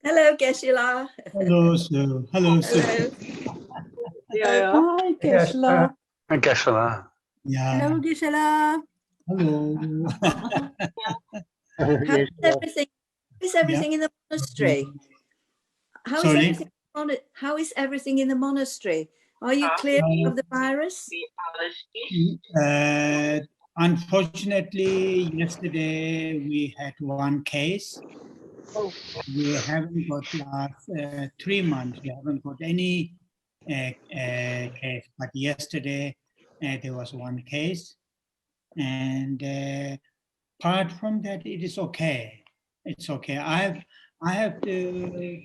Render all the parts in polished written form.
Hello, Geshe. Hello, sir. Hello, sir. Yeah. Hi, Geshe. Hi, Geshe. Yeah. Hello, Geshe. Hello. How is everything in the monastery? How is Sorry? everything? How is everything in the monastery? Are you clear of the virus? Unfortunately, yesterday we had one case. We haven't got last 3 months. We haven't got any case. But yesterday there was one case, and apart from that, it is okay. It's okay. I have to.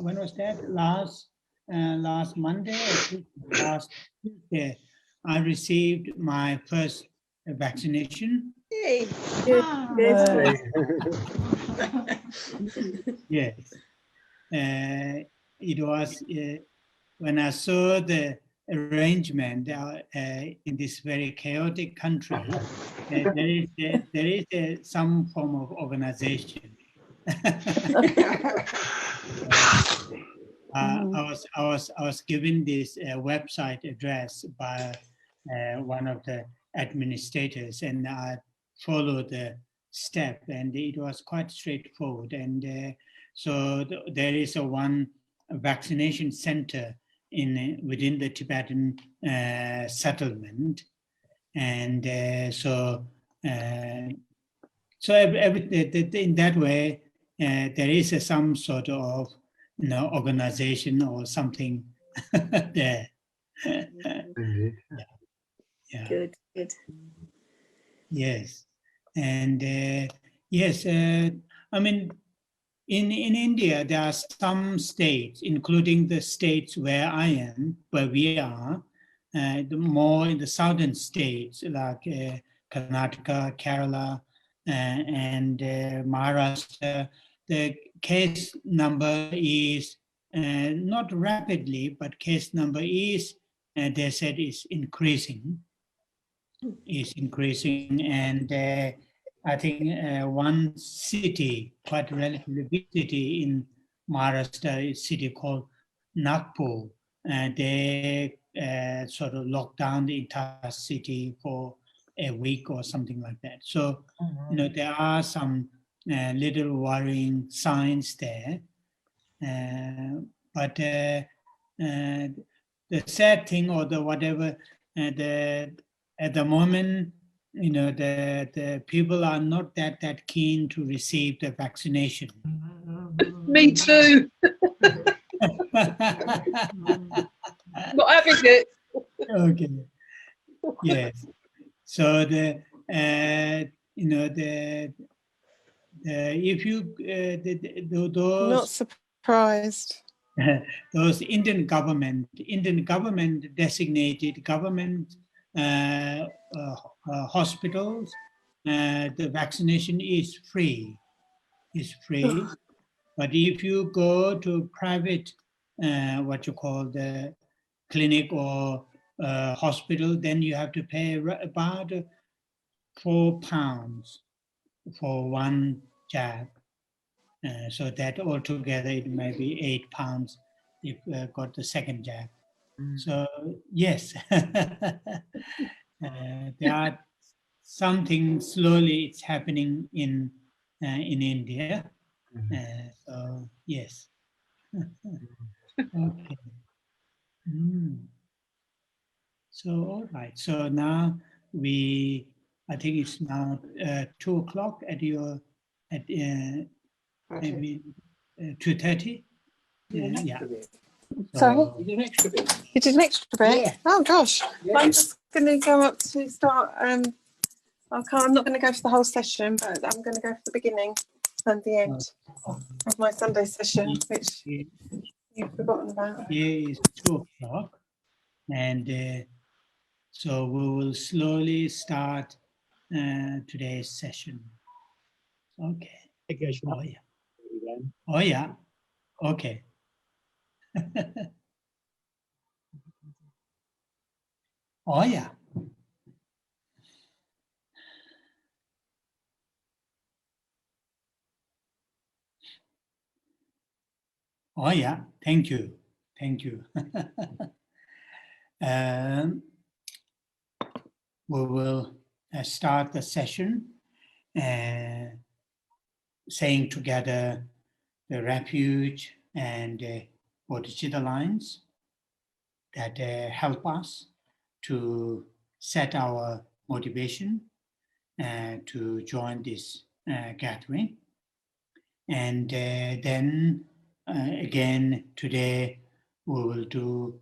When was that? Last Monday or last Tuesday, I received my first vaccination. Hey, good. Yes, it was when I saw the arrangement in this very chaotic country. There is some form of organization. I was given this website address by one of the administrators, and I followed the step, and it was quite straightforward. And so there is one vaccination center within the Tibetan settlement, and so in that way there is some sort of organization or something there. Yeah. Good. Yes, and yes, I mean, in India there are some states, including the states where I am, where we are, more in the southern states like Karnataka, Kerala, and Maharashtra. The case number is not rapidly, but case number is, they said, is increasing. And I think one city, quite a relatively big city in Maharashtra, is a city called Nagpur. They sort of locked down the entire city for a week or something like that. So, there are some little worrying signs there. But the sad thing, or the whatever, at the moment, the people are not that keen to receive the vaccination. Me too. Not having it. Okay. Yes. So if you those not surprised. Those Indian government designated government hospitals, the vaccination is free. But if you go to private, what you call the clinic or hospital, then you have to pay about £4 for one jab. So that altogether it may be £8 if got the second jab. So yes, there are something slowly it's happening in India. So yes. Okay. So all right. So now I think it's now 2 o'clock at maybe 2:30. Yeah. Sorry? You did an extra bit. You did an extra bit? Yeah. Oh gosh. Yeah. I'm just going to go up to start. I'm not going to go for the whole session, but I'm going to go for the beginning and the end of my Sunday session, which you've forgotten about. Here is 2 o'clock, and so we will slowly start today's session. Okay. Oh yeah. Oh yeah. Okay. Oh yeah. Oh yeah, thank you. Thank you. We will start the session saying together the refuge and bodhicitta lines that help us to set our motivation to join this gathering. And then again today we will do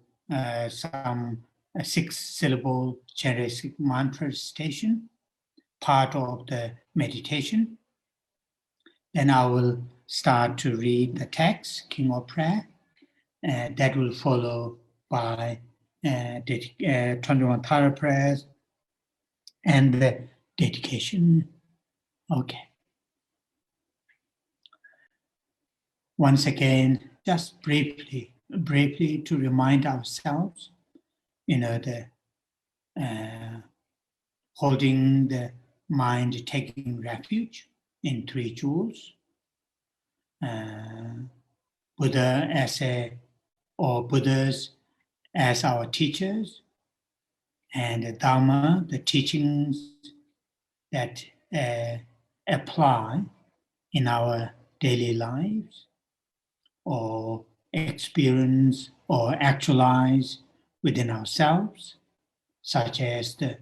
some 6-syllable Chinese mantra recitation, part of the meditation. Then I will start to read the text, King of Prayer. That will follow by 21 Tara prayers and the dedication. Okay. Once again, just briefly to remind ourselves, the holding the mind, taking refuge in 3 jewels. Buddha or Buddhas as our teachers, and the Dharma, the teachings that apply in our daily lives or experience or actualize within ourselves, such as the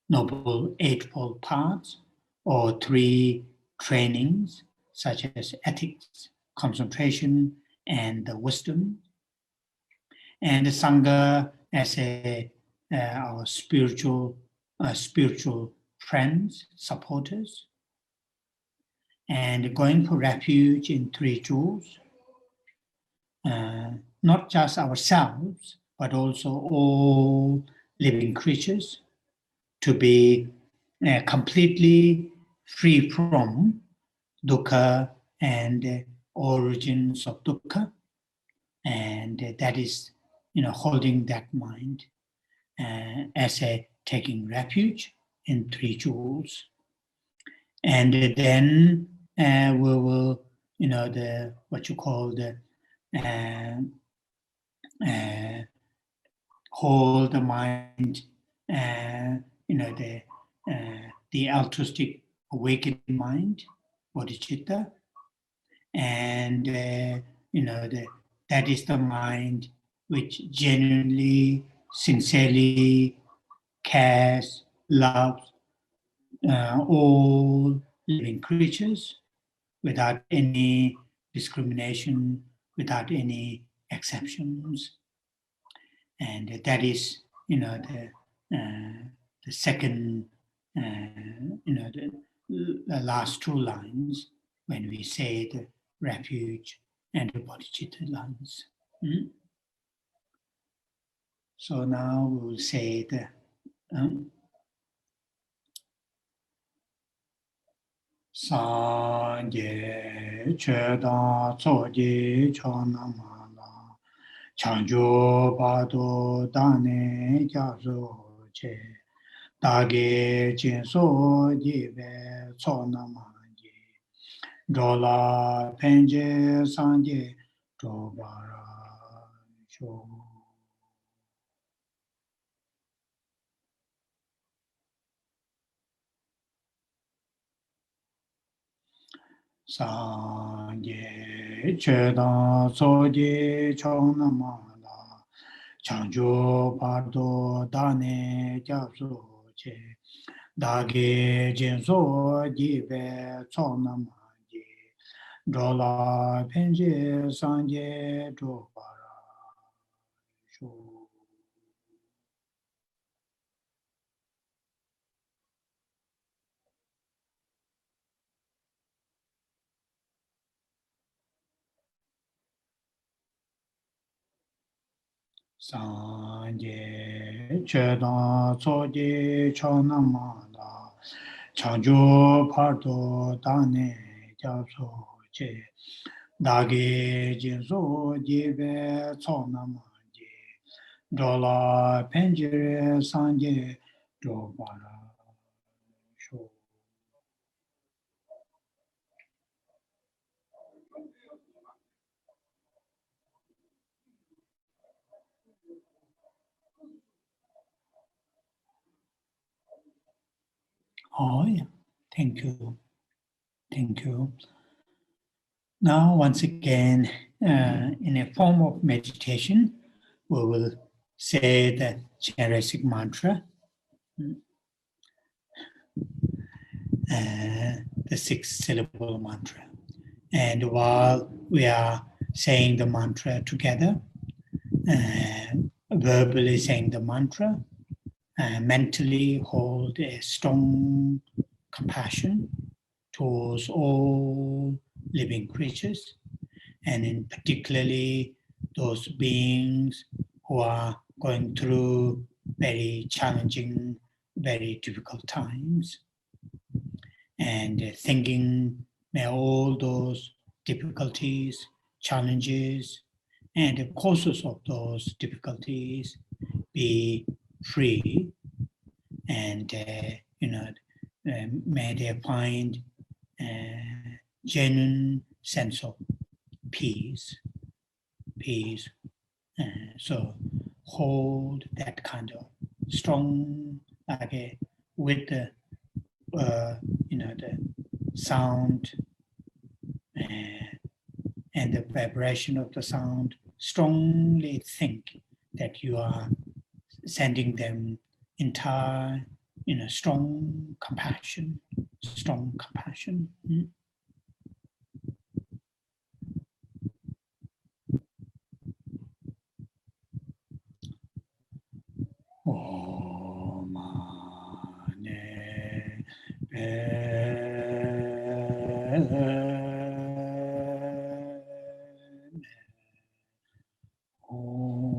Noble Eightfold Paths or 3 trainings, such as ethics, concentration, and the wisdom. And the Sangha as our spiritual friends, supporters, and going for refuge in 3 jewels, not just ourselves, but also all living creatures, to be completely free from dukkha and origins of dukkha, and that is, holding that mind as taking refuge in 3 jewels. And then we will, the what you call the hold the mind, the altruistic awakened mind, bodhicitta, and that is the mind which genuinely, sincerely cares, loves all living creatures without any discrimination, without any exceptions. And that is, the second, the last 2 lines when we say the refuge and the bodhicitta lines. So now we will say the Sanje Cheda Tsoji Chonamala Chanjo Bado Dane Jazo Che Dage Jinso Jive Tsonamaji Dola Penje Sanje Dobara Sho. Sanje Cheda Soji Chonamala Chanjo Pardo Dane Jaso Che Dage Jinso Jive Tsonamaji Dola Penje Sanje Dobara Sho. Sanje Cheda Soji Chonamala Chanjo Pardo Dane Jaso Che Dage Jinso Jive Tsonamaji Dola Penjire Sanje Dobara Sho. Oh, yeah. Thank you. Thank you. Now, once again, in a form of meditation, we will say the generic mantra, the 6-syllable mantra. And while we are saying the mantra together, verbally saying the mantra, mentally hold a strong compassion towards all living creatures, and in particularly those beings who are going through very challenging, very difficult times. And thinking, may all those difficulties, challenges, and the causes of those difficulties be free, and may they find a genuine sense of peace. So hold that kind of strong, like with the the sound and the vibration of the sound. Strongly think that you are sending them entire, strong compassion. Om Mane Om.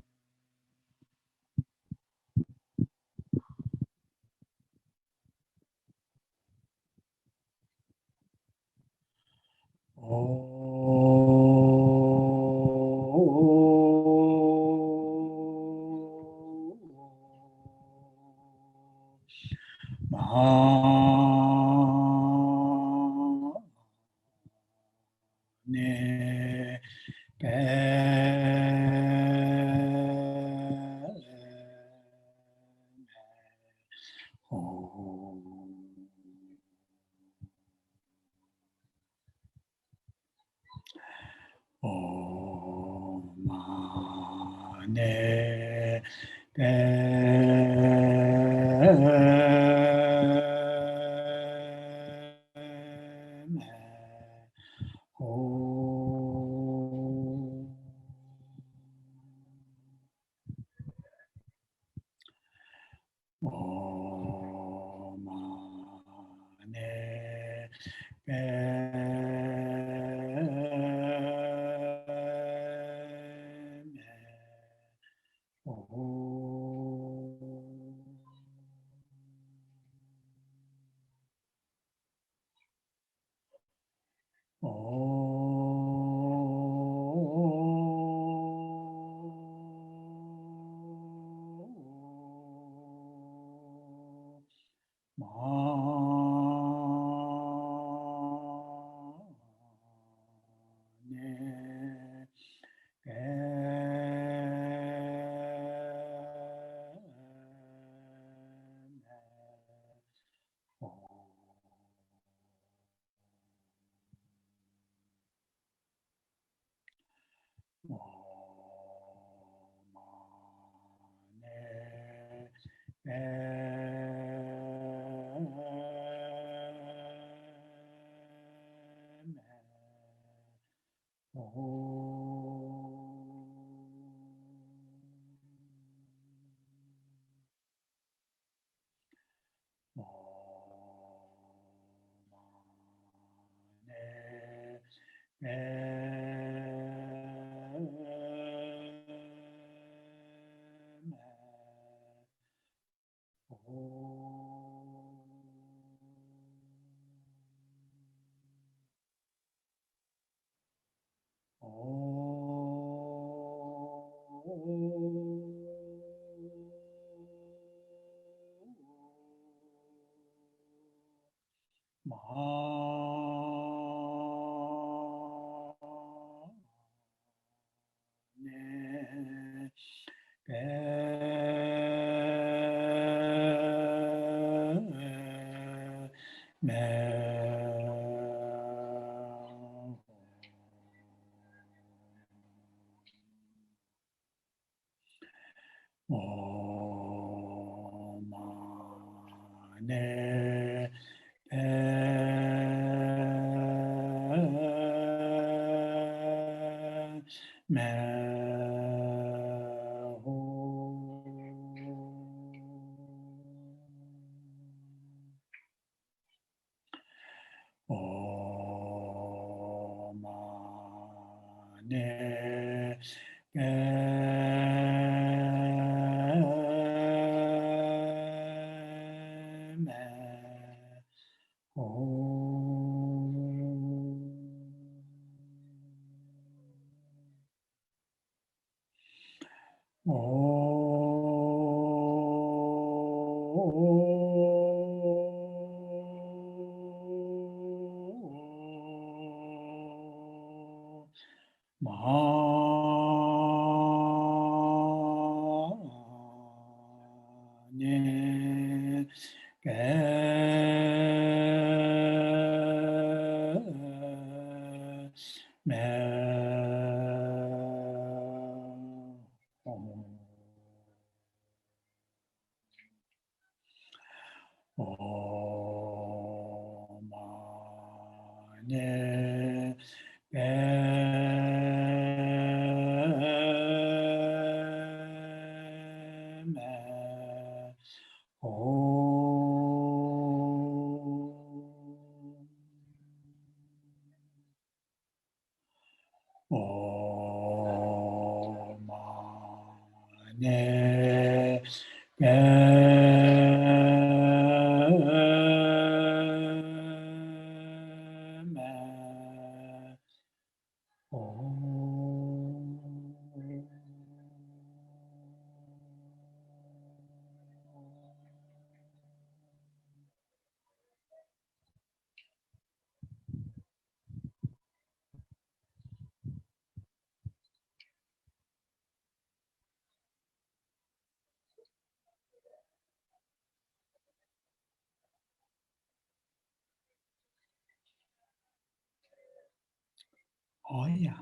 Oh yeah,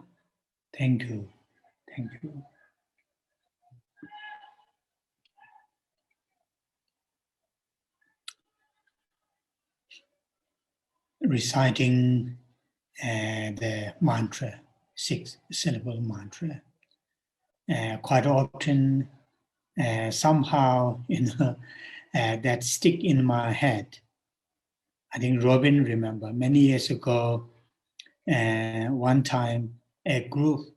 thank you, thank you. Reciting the mantra, 6-syllable mantra, quite often somehow that stick in my head. I think Robin remember many years ago, one time a group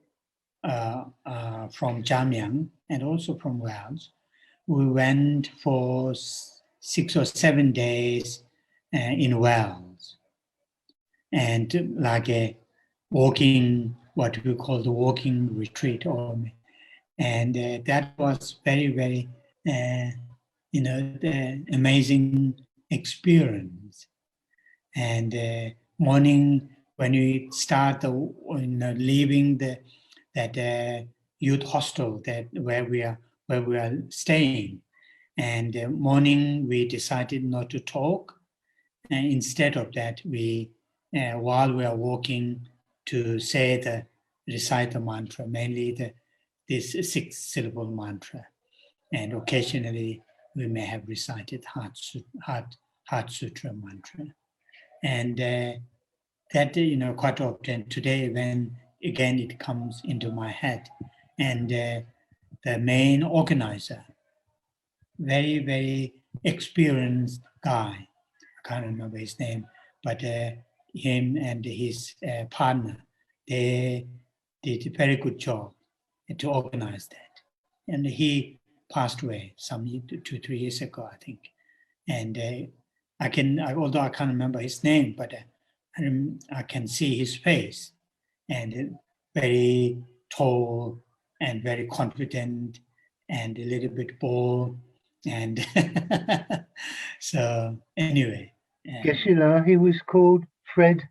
from Jamyang and also from Wales, we went for 6 or 7 days in Wales, and like a walking, what we call the walking retreat, and that was very, very, the amazing experience. And morning when we start leaving that youth hostel where we are staying, and morning we decided not to talk, and instead of that we while we are walking to recite the mantra, mainly this 6-syllable mantra, and occasionally we may have recited Heart Sutra mantra. And that, quite often today when again it comes into my head. And the main organizer, very, very experienced guy, I can't remember his name, but him and his partner, they did a very good job to organize that. And he passed away some 2-3 years ago, I think. And although I can't remember his name, but I can see his face, and very tall and very confident and a little bit bold. And so anyway. Geshe, he was called Fred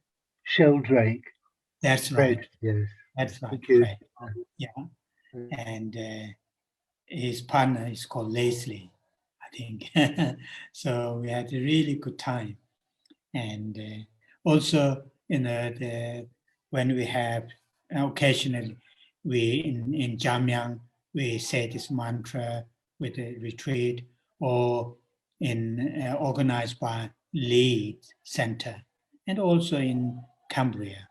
Sheldrake. That's Fred, right. yes. That's right. Thank you. Fred. Yeah. And his partner is called Leslie, I think. So we had a really good time. And also, when we have occasionally, in Jamyang, we say this mantra with a retreat, or organized by Lead Center, and also in Cambria,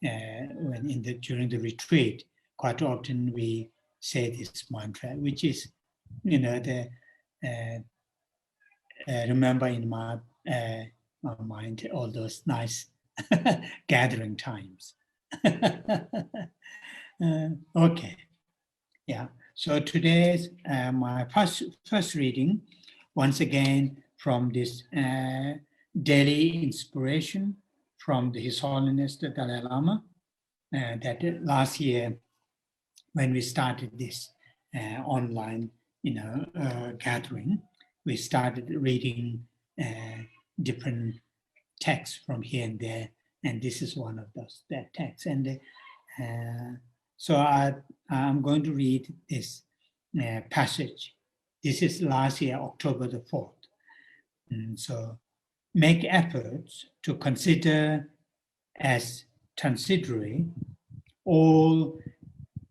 during the retreat, quite often we say this mantra, which is, remember in my mind all those nice gathering times. Okay, yeah. So today's my first reading, once again from this daily inspiration from His Holiness the Dalai Lama. That last year, when we started this online, gathering, we started reading different texts from here and there, and this is one of that text. And so I'm going to read this passage. This is last year, October the 4th. And so, make efforts to consider as transitory all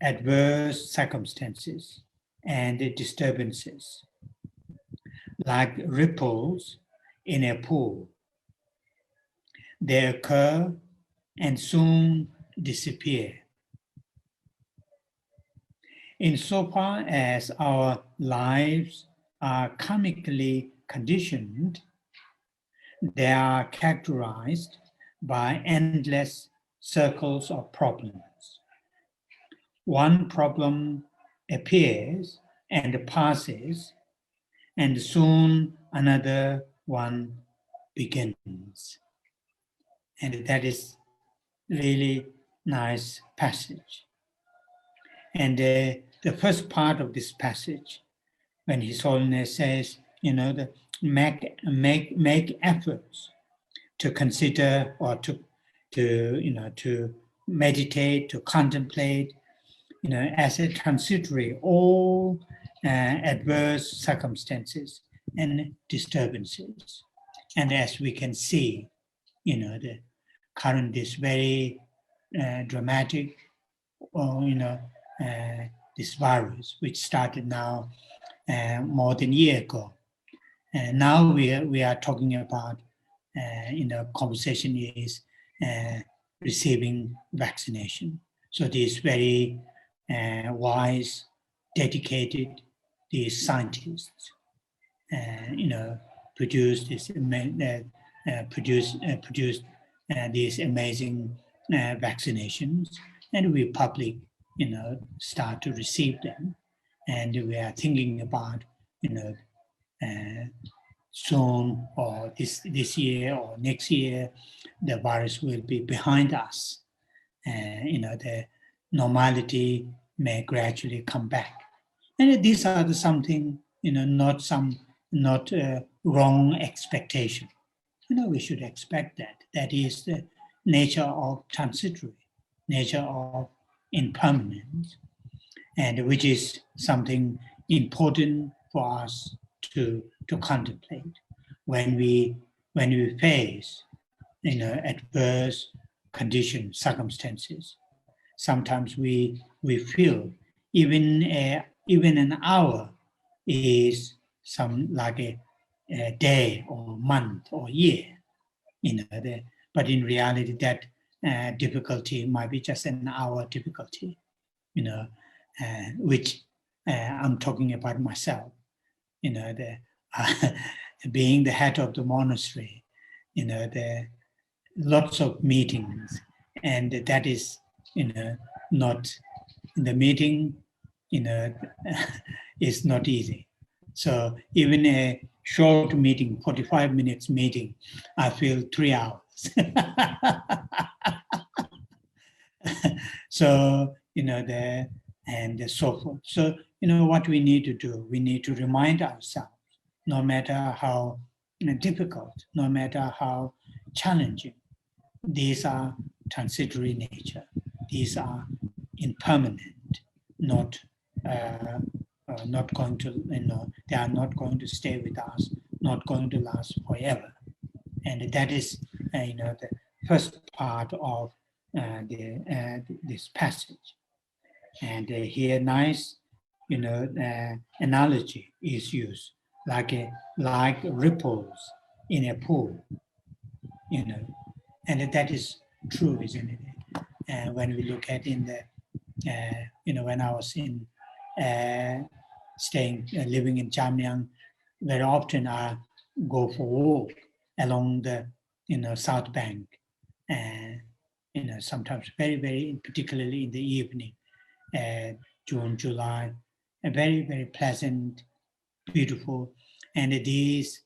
adverse circumstances and disturbances, like ripples in a pool. They occur and soon disappear. Insofar as our lives are karmically conditioned, they are characterized by endless circles of problems. One problem appears and passes, and soon another one begins. And that is really nice passage. And the first part of this passage, when His Holiness says, make efforts to consider, or to meditate, to contemplate, as a transitory all adverse circumstances and disturbances. And as we can see, the current, this very dramatic, this virus, which started now more than a year ago. And now we are talking about, conversation is receiving vaccination. So these very wise, dedicated, these scientists, produced this, produced these amazing vaccinations, and we public, start to receive them, and we are thinking about, soon, or this year or next year, the virus will be behind us. The normality may gradually come back. And these are something, not wrong expectation. We should expect that. That is the nature of transitory, nature of impermanence, and which is something important for us to contemplate when we face, adverse conditions, circumstances. Sometimes we feel even an hour is like a day or month or year, but in reality that difficulty might be just an hour difficulty, which I'm talking about myself, being the head of the monastery, the lots of meetings, and that is, not the meeting, is not easy. So even a short meeting, 45 minutes meeting, I feel 3 hours. So, and so forth. So, what we need to do, we need to remind ourselves, no matter how difficult, no matter how challenging, these are transitory nature. These are impermanent, not going to, they are not going to stay with us, not going to last forever. And that is the first part of this passage. And here, nice, analogy is used, like ripples in a pool, and that is true, isn't it? When we look at in the, when I was in living in Jamyang, very often I go for a walk along the, south bank, and sometimes very, very, particularly in the evening, June, July, a very, very pleasant, beautiful, and these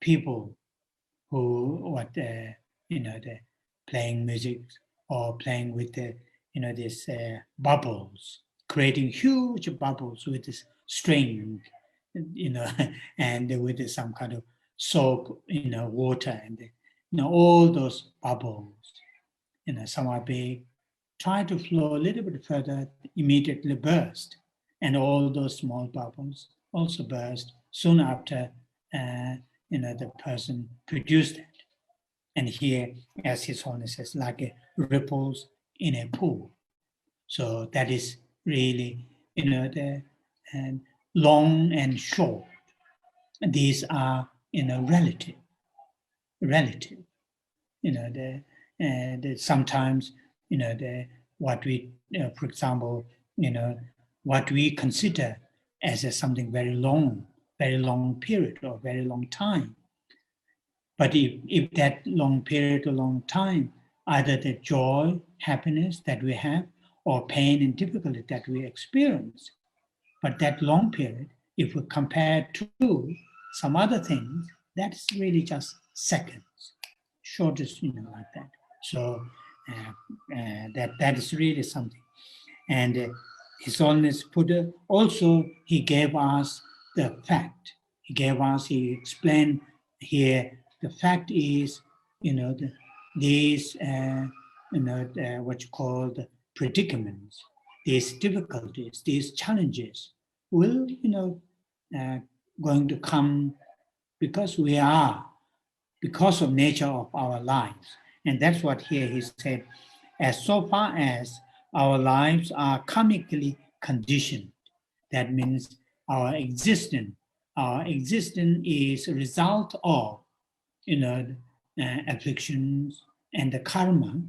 people who the playing music or playing with the these bubbles, creating huge bubbles with this string, and with some kind of soap, water, and all those bubbles, some are big, try to flow a little bit further, immediately burst, and all those small bubbles also burst soon after the person produced it. And here, as His Holiness says, like ripples in a pool. So that is really, the long and short. These are, relative. Sometimes, what we, for example, what we consider as something very long period or very long time. But if that long period or long time, either the joy, happiness that we have, or pain and difficulty that we experience, but that long period, if we compare to some other things, that's really just seconds, shortest, like that. So that is really something. And His Holiness also, he gave us the fact. He explained here, the fact is, these, what you call the predicaments, these difficulties, these challenges will, going to come because of nature of our lives. And that's what here he said, as so far as our lives are karmically conditioned, that means our existence is a result of, afflictions and the karma,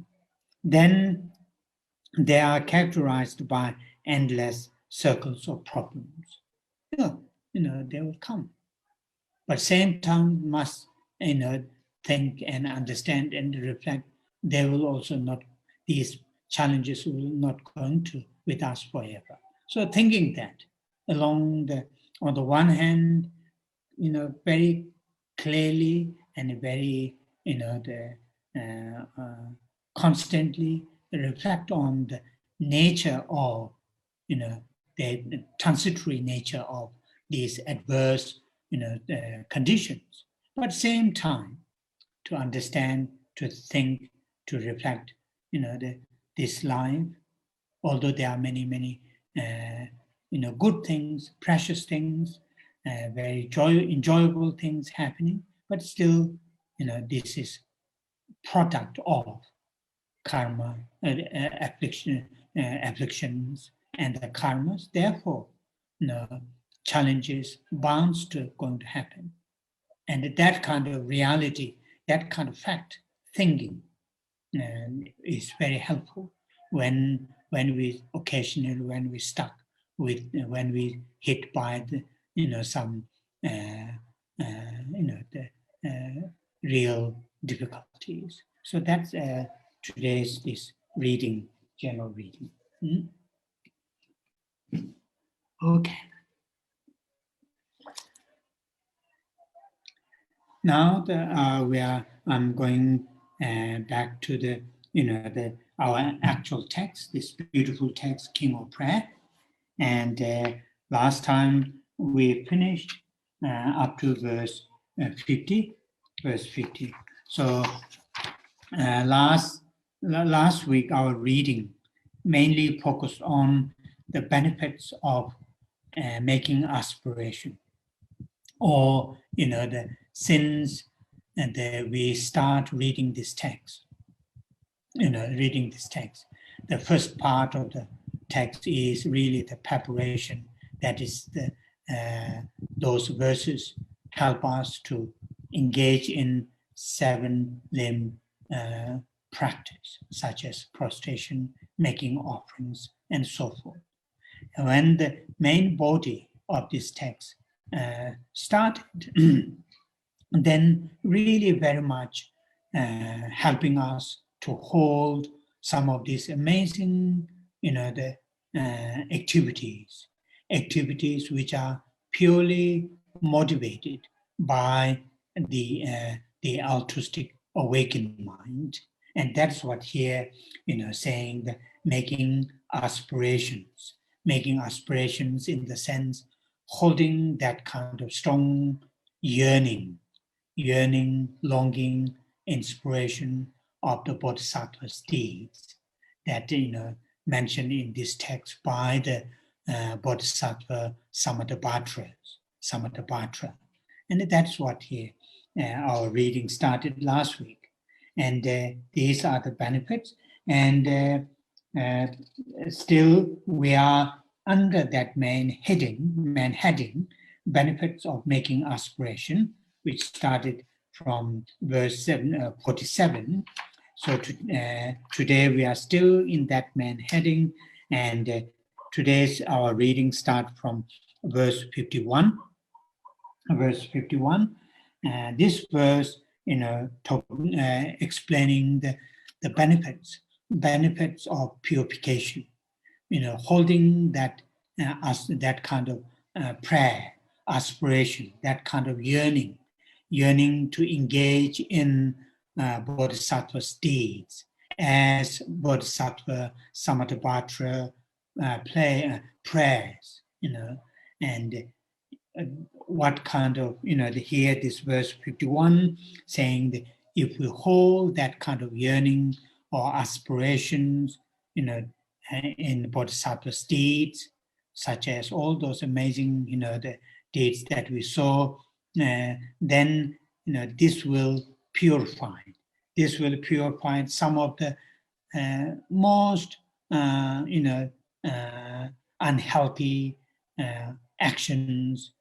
then they are characterized by endless circles of problems. They will come. But same time must, think and understand and reflect, they will also not, these challenges will not going to with us forever. So thinking that on the one hand, very clearly and very, constantly reflect on the nature of, the transitory nature of these adverse, conditions. But same time, to understand, to think, to reflect, this life, although there are many, many, good things, precious things, very enjoyable things happening, but still, this is product of karma, afflictions, and the karmas. Therefore, challenges bound to going to happen, and that kind of reality, that kind of fact thinking, is very helpful when we occasionally, when we stuck with, when we hit by the, some, the real difficulties. So that's today's this reading, general reading. Okay. Now I'm going back to the, our actual text, this beautiful text, King of Prayer. And last time we finished up to verse 50. So last week our reading mainly focused on the benefits of making aspiration, or the sins and we start reading this text. Reading this text. The first part of the text is really the preparation. That is those verses help us to engage in 7-limb practice, such as prostration, making offerings, and so forth. And when the main body of this text started, then really very much helping us to hold some of these amazing, activities which are purely motivated by the altruistic awakened mind. And that's what here, saying that making aspirations in the sense holding that kind of strong yearning, longing, inspiration of the Bodhisattva's deeds that mentioned in this text by the Bodhisattva Samantabhadra. And that's what here our reading started last week. And these are the benefits. And still we are under that main heading, benefits of making aspiration, which started from verse 47. So today we are still in that main heading, and today's our reading starts from verse 51. This verse, explaining the benefits of purification. Holding that that kind of prayer, aspiration, that kind of yearning to engage in Bodhisattva's deeds, as Bodhisattva Samantabhadra prayers, and what kind of, here this verse 51 saying that if we hold that kind of yearning or aspirations, in Bodhisattva's deeds, such as all those amazing, the deeds that we saw, then, this will purify. This will purify some of the most, unhealthy actions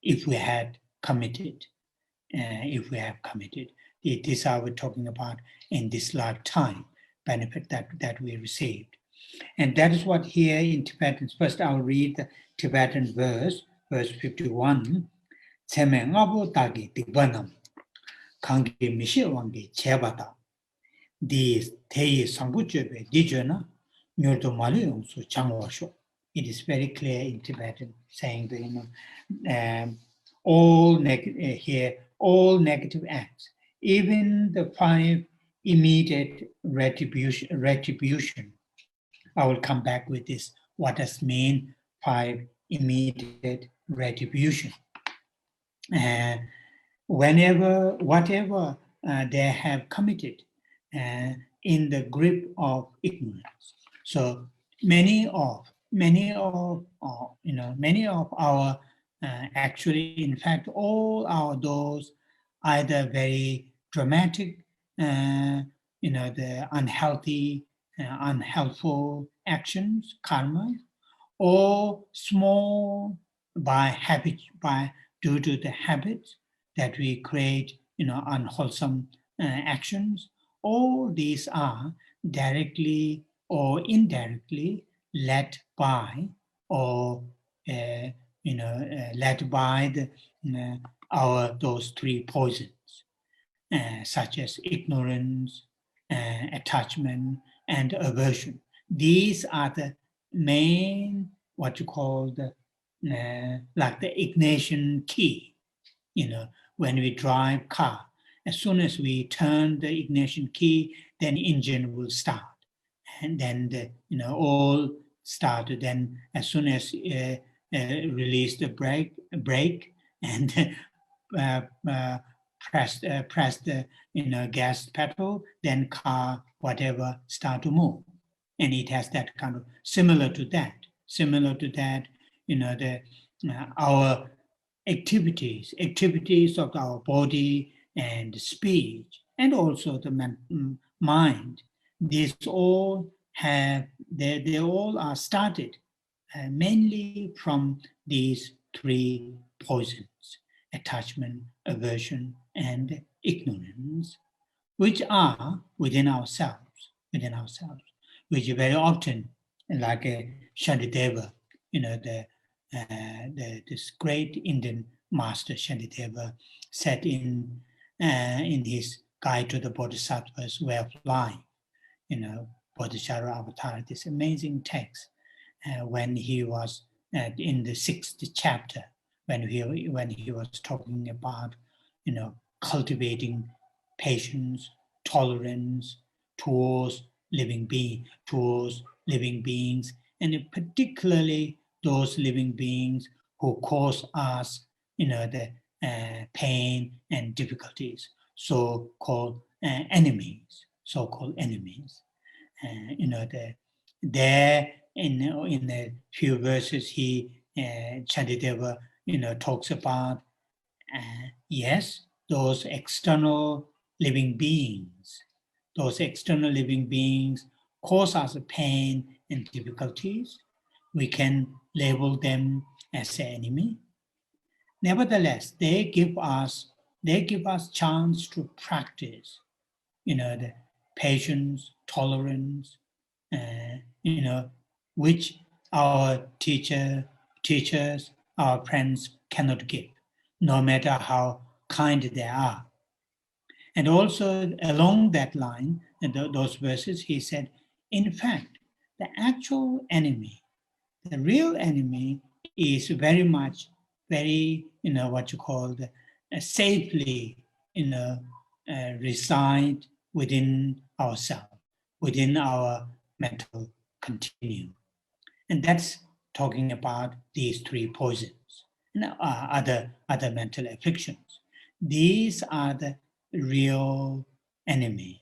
if we had committed. This are we talking about in this lifetime benefit that we received. And that is what here in Tibetan, first I'll read the Tibetan verse 51. Tseme ngabo tagi tikbanam, kangi mishi wangi chebata, di teyi sambuchebe dijona, nyurdo mali yongsu changwasho. It is very clear in Tibetan, saying that, all negative acts, even the 5 immediate retribution. I will come back with this. What does mean 5 immediate retribution? Whatever they have committed in the grip of ignorance. So many of our actually, in fact, all our those either very dramatic, the unhealthy, unhelpful actions, karma, or small by habit, due to the habits that we create, unwholesome actions. All these are directly or indirectly led by, or led by those 3 poisons, such as ignorance, attachment, and aversion. These are the main, what you call the, like the ignition key. When we drive car, as soon as we turn the ignition key, then engine will start, and then all start. Then as soon as release the brake and press the gas pedal, then car whatever start to move, and it has that kind of similar to that. Our activities of our body, and speech, and also the mind. These all have, they all are started mainly from these three poisons: attachment, aversion, and ignorance, which are within ourselves, which very often, like Shantideva, this great Indian master Shantideva said in his Guide to the Bodhisattva's Way of Life, Bodhisattva Avatar, this amazing text, when he was in the 6th chapter, when he was talking about, cultivating patience, tolerance towards living beings, and particularly those living beings who cause us, the pain and difficulties, so-called enemies. There in a few verses, Shantideva, talks about, yes, those external living beings cause us pain and difficulties. We can label them as an enemy. Nevertheless, they give us chance to practice, the patience, tolerance, which our teachers, our friends cannot give, no matter how kind they are. And also along that line, those verses, he said, in fact, the actual enemy, the real enemy, is very what you call safely, reside within ourselves, within our mental continuum. And that's talking about these three poisons and other mental afflictions. These are the real enemy.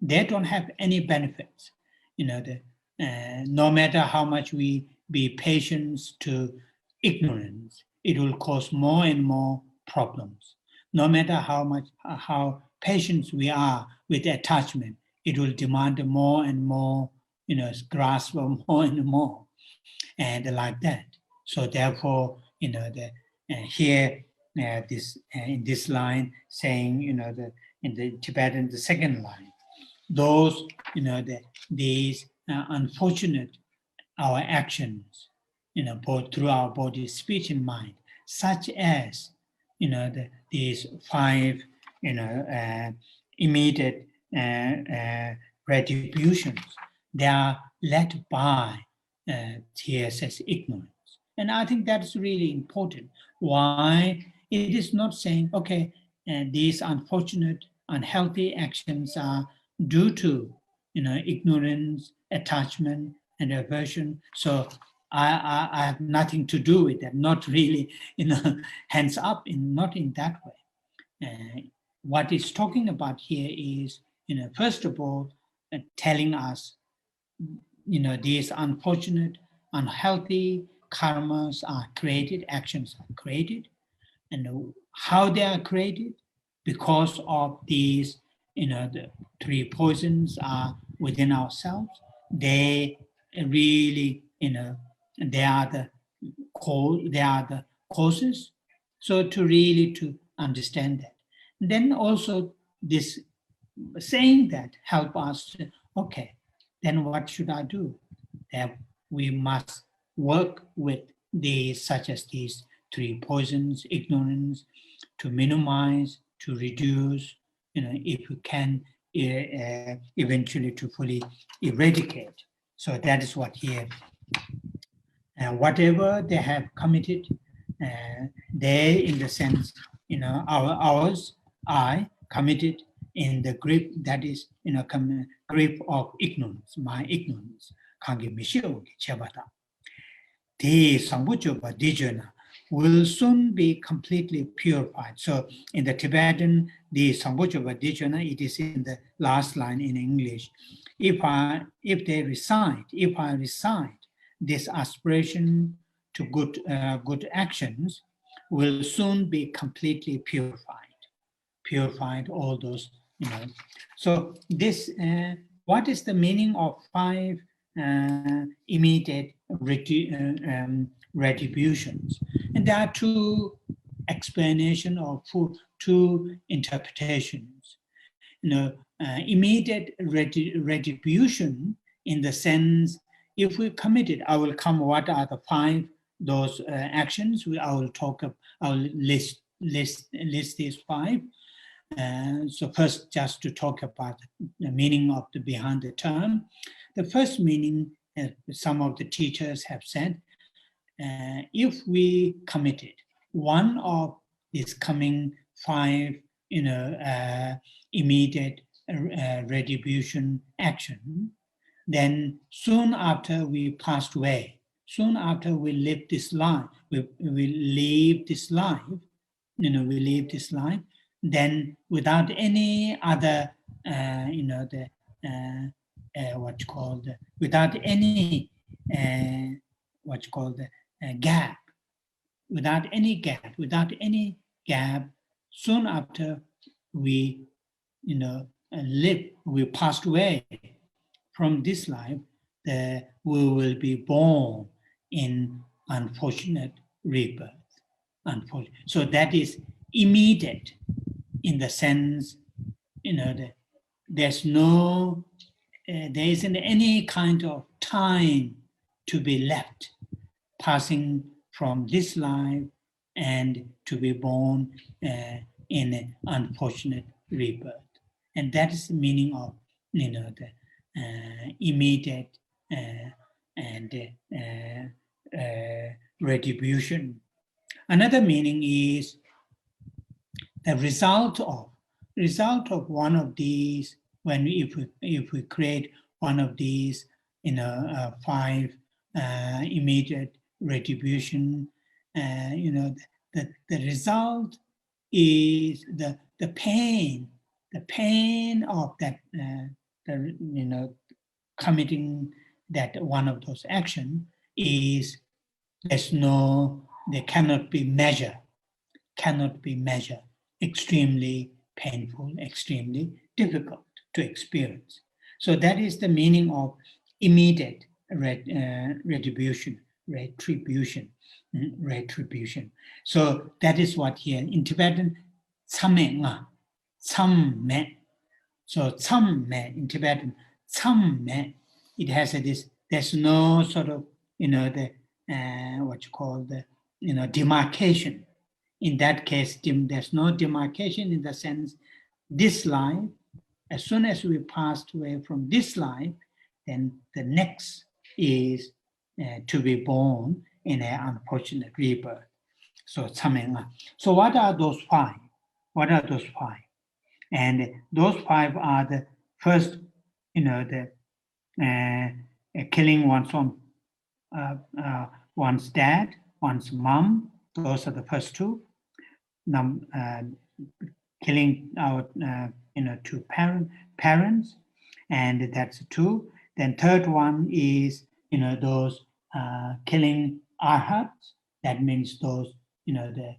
They don't have any benefits. No matter how much we be patient to ignorance, it will cause more and more problems. No matter how patient we are with attachment, it will demand more and more, grasp more and more, and like that. So therefore, here in this line saying, in the Tibetan, the second line, those, these unfortunate our actions, both through our body, speech, and mind, such as, these five, immediate retributions, they are led by TSS ignorance. And I think that's really important. Why? It is not saying, okay, these unfortunate, unhealthy actions are due to, ignorance, attachment, and aversion. So I have nothing to do with that. Not really, hands up, not in that way. What it's talking about here is, first of all, telling us, these unfortunate, unhealthy karmas are created, actions are created, and how they are created, because of these, the three poisons are within ourselves. They really, they are the causes. So to understand that. Then also this saying that help us to, okay, then what should I do? That we must work with these, such as these three poisons, ignorance, to minimize, to reduce, if we can, eventually to fully eradicate. So that is what here, whatever they have committed, they, in the sense, I committed in the grip, that is, grip of ignorance, my ignorance. The Sambuchopa Dijana will soon be completely purified. So in the Tibetan, the Sambuchopa Dijana, it is in the last line in English. If I recite this aspiration to good actions, will soon be completely purified. purified, all those, So this, what is the meaning of 5 immediate retributions? And there are 2 explanations or 2 interpretations. Immediate retribution in the sense, if we commit it, I will come. What are the 5 those actions? I will list these 5. So first, just to talk about the meaning of behind the term. The first meaning, some of the teachers have said, if we committed one of these coming 5, immediate retribution action, then soon after we passed away, soon after we live this life, we leave this life, then without any other, without any, gap, without any gap, soon after we, we passed away from this life, we will be born in unfortunate rebirth. So that is immediate in the sense, there isn't any kind of time to be left passing from this life and to be born in an unfortunate rebirth. And that is the meaning of, the immediate and retribution. Another meaning is the result of one of these. When if we create one of these, 5 immediate retribution, the result is the pain of that, committing that one of those actions is they cannot be measured, extremely painful, extremely difficult to experience. So that is the meaning of immediate retribution. So that is what here in Tibetan, tsamme. So tsamme in Tibetan, tsamme, it has this, there's no sort of, demarcation. In that case, there's no demarcation in the sense, this life, as soon as we passed away from this life, then the next is to be born in an unfortunate rebirth. So, so what are those 5? And those 5 are the first, killing one's dad, one's mom. Those are the first 2. Killing our, 2 parents, and that's 2. Then third one is, those killing arhats. That means those, the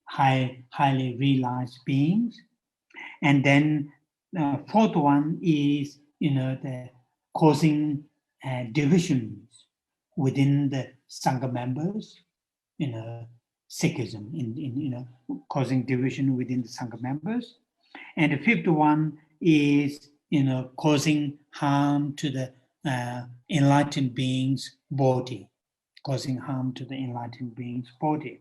highly realized beings. And then fourth one is, the causing divisions within the Sangha members, Sikhism, causing division within the Sangha members. And the fifth one is, causing harm to the enlightened being's body, causing harm to the enlightened being's body.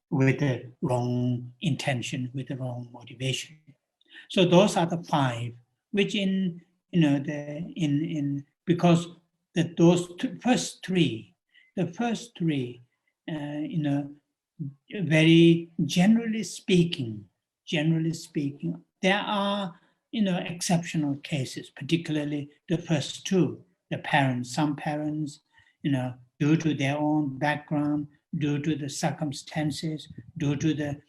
With the wrong intention, with the wrong motivation. So those are the 5, which because those first three, very generally speaking, there are, exceptional cases, particularly the first 2, the parents, some parents, due to their own background, due to the circumstances, due to the,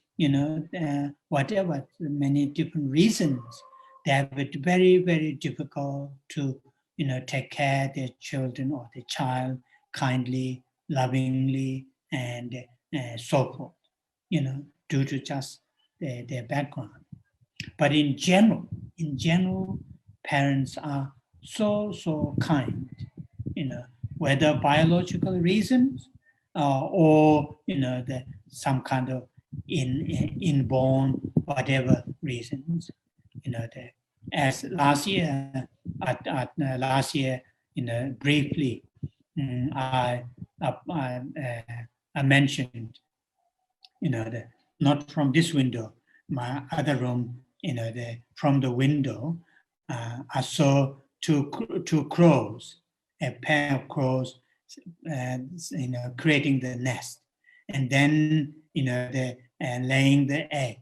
whatever, many different reasons, they have it very, very difficult to, take care of their children or the child kindly, lovingly, and so forth, due to just their background. But in general, parents are so kind, whether biological reasons or some kind of inborn whatever reasons. As last year, briefly, I mentioned, not from this window, my other room, from the window, I saw two crows, a pair of crows, creating the nest, and then laying the egg.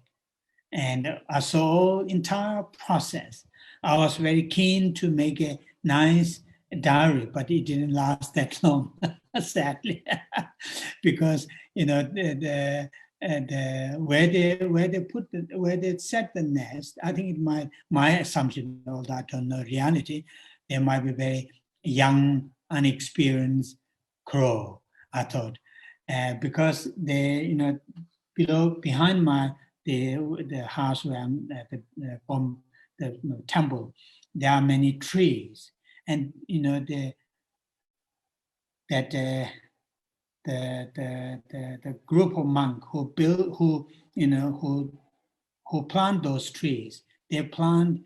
And I saw entire process. I was very keen to make a nice diary, but it didn't last that long, sadly, because where they set the nest, I think my assumption, although I don't know reality, there might be very young, unexperienced crow, I thought, because they, behind the house where I'm from the temple, there are many trees, and the group of monks who plant those trees, they plant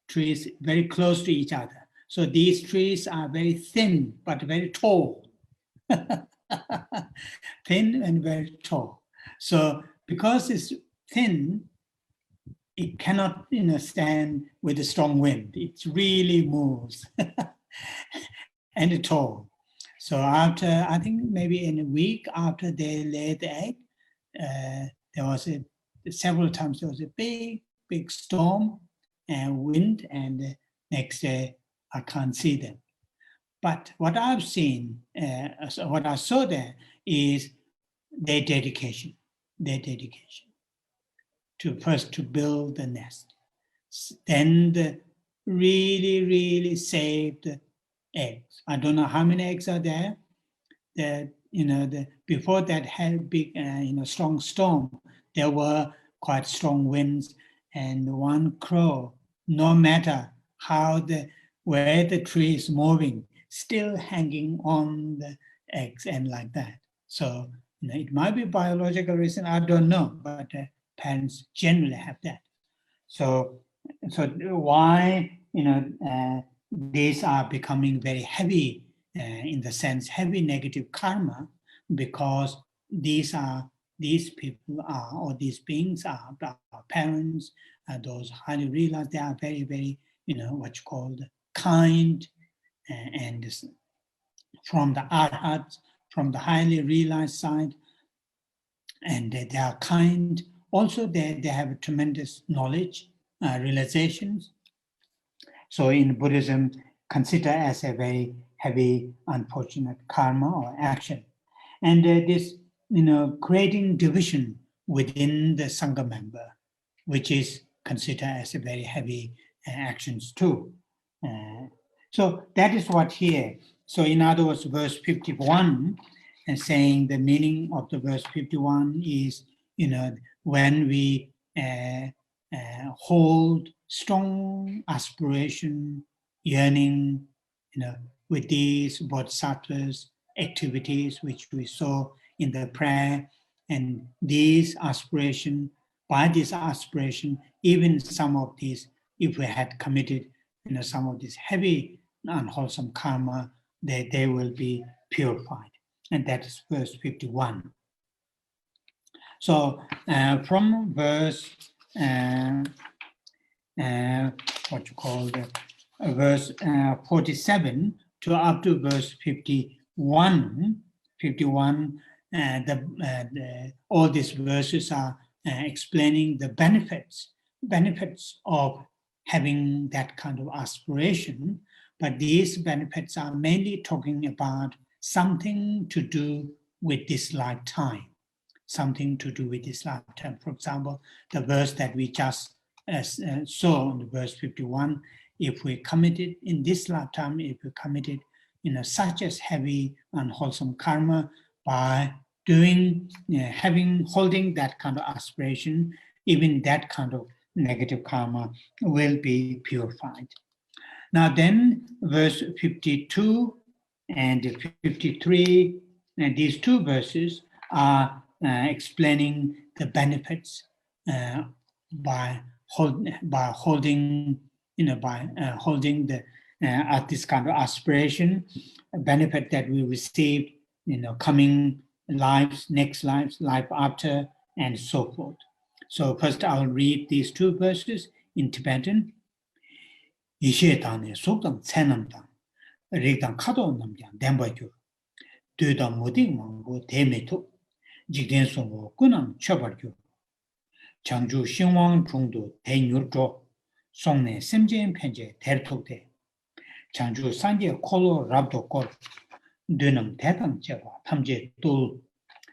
trees very close to each other. So these trees are very thin but very tall. Thin and very tall. So because it's thin, it cannot stand with a strong wind. It really moves and tall. So after, I think maybe in a week after they laid the egg, there was several times there was a big storm and wind, and the next day I can't see them. But what I've seen, what I saw there is their dedication to first to build the nest, then the really saved eggs. I don't know how many eggs are there. Before that had big, strong storm, there were quite strong winds, and one crow, no matter where the tree is moving, still hanging on the eggs and like that. So it might be biological reason, I don't know, but parents generally have that. So why these are becoming very heavy, in the sense heavy negative karma, because these people are, or these beings are, our parents, those highly realized, they are very, very, what you call kind, and from the arhats, from the highly realized side, and they are kind. Also, they have a tremendous knowledge, realizations. So in Buddhism, consider as a very heavy, unfortunate karma or action. And this, creating division within the Sangha member, which is considered as a very heavy actions too. So that is what here. So in other words, verse 51, and saying the meaning of the verse 51 is, when we hold strong aspiration, yearning, with these bodhisattvas activities which we saw in the prayer, and these aspiration, by this aspiration, even some of these, if we had committed, some of this heavy unwholesome karma, they will be purified. And that is verse 51. So from verse, verse 47 to up to verse 51, all these verses are explaining the benefits of having that kind of aspiration. But these benefits are mainly talking about something to do with this lifetime. Something to do with this lifetime. For example, the verse that we just saw in verse 51, if we committed in this lifetime, if we committed such as heavy unwholesome karma by holding that kind of aspiration, even that kind of negative karma will be purified. Now then, verse 52 and 53, and these two verses are explaining the benefits by holding the at this kind of aspiration, a benefit that we receive, coming lives, next lives, life after, and so forth. So first I'll read these two verses in Tibetan. Geshe Tashi sokdang tsenamdang rigdang kato namjang denbaju dudang muding mangu demetu jigden songo kunang chobarju changju xingwang zhongdu tenyurjo songne semjen penje tertokde changju sanje kolo rabdo kol dunam tetang jewa tamje dul.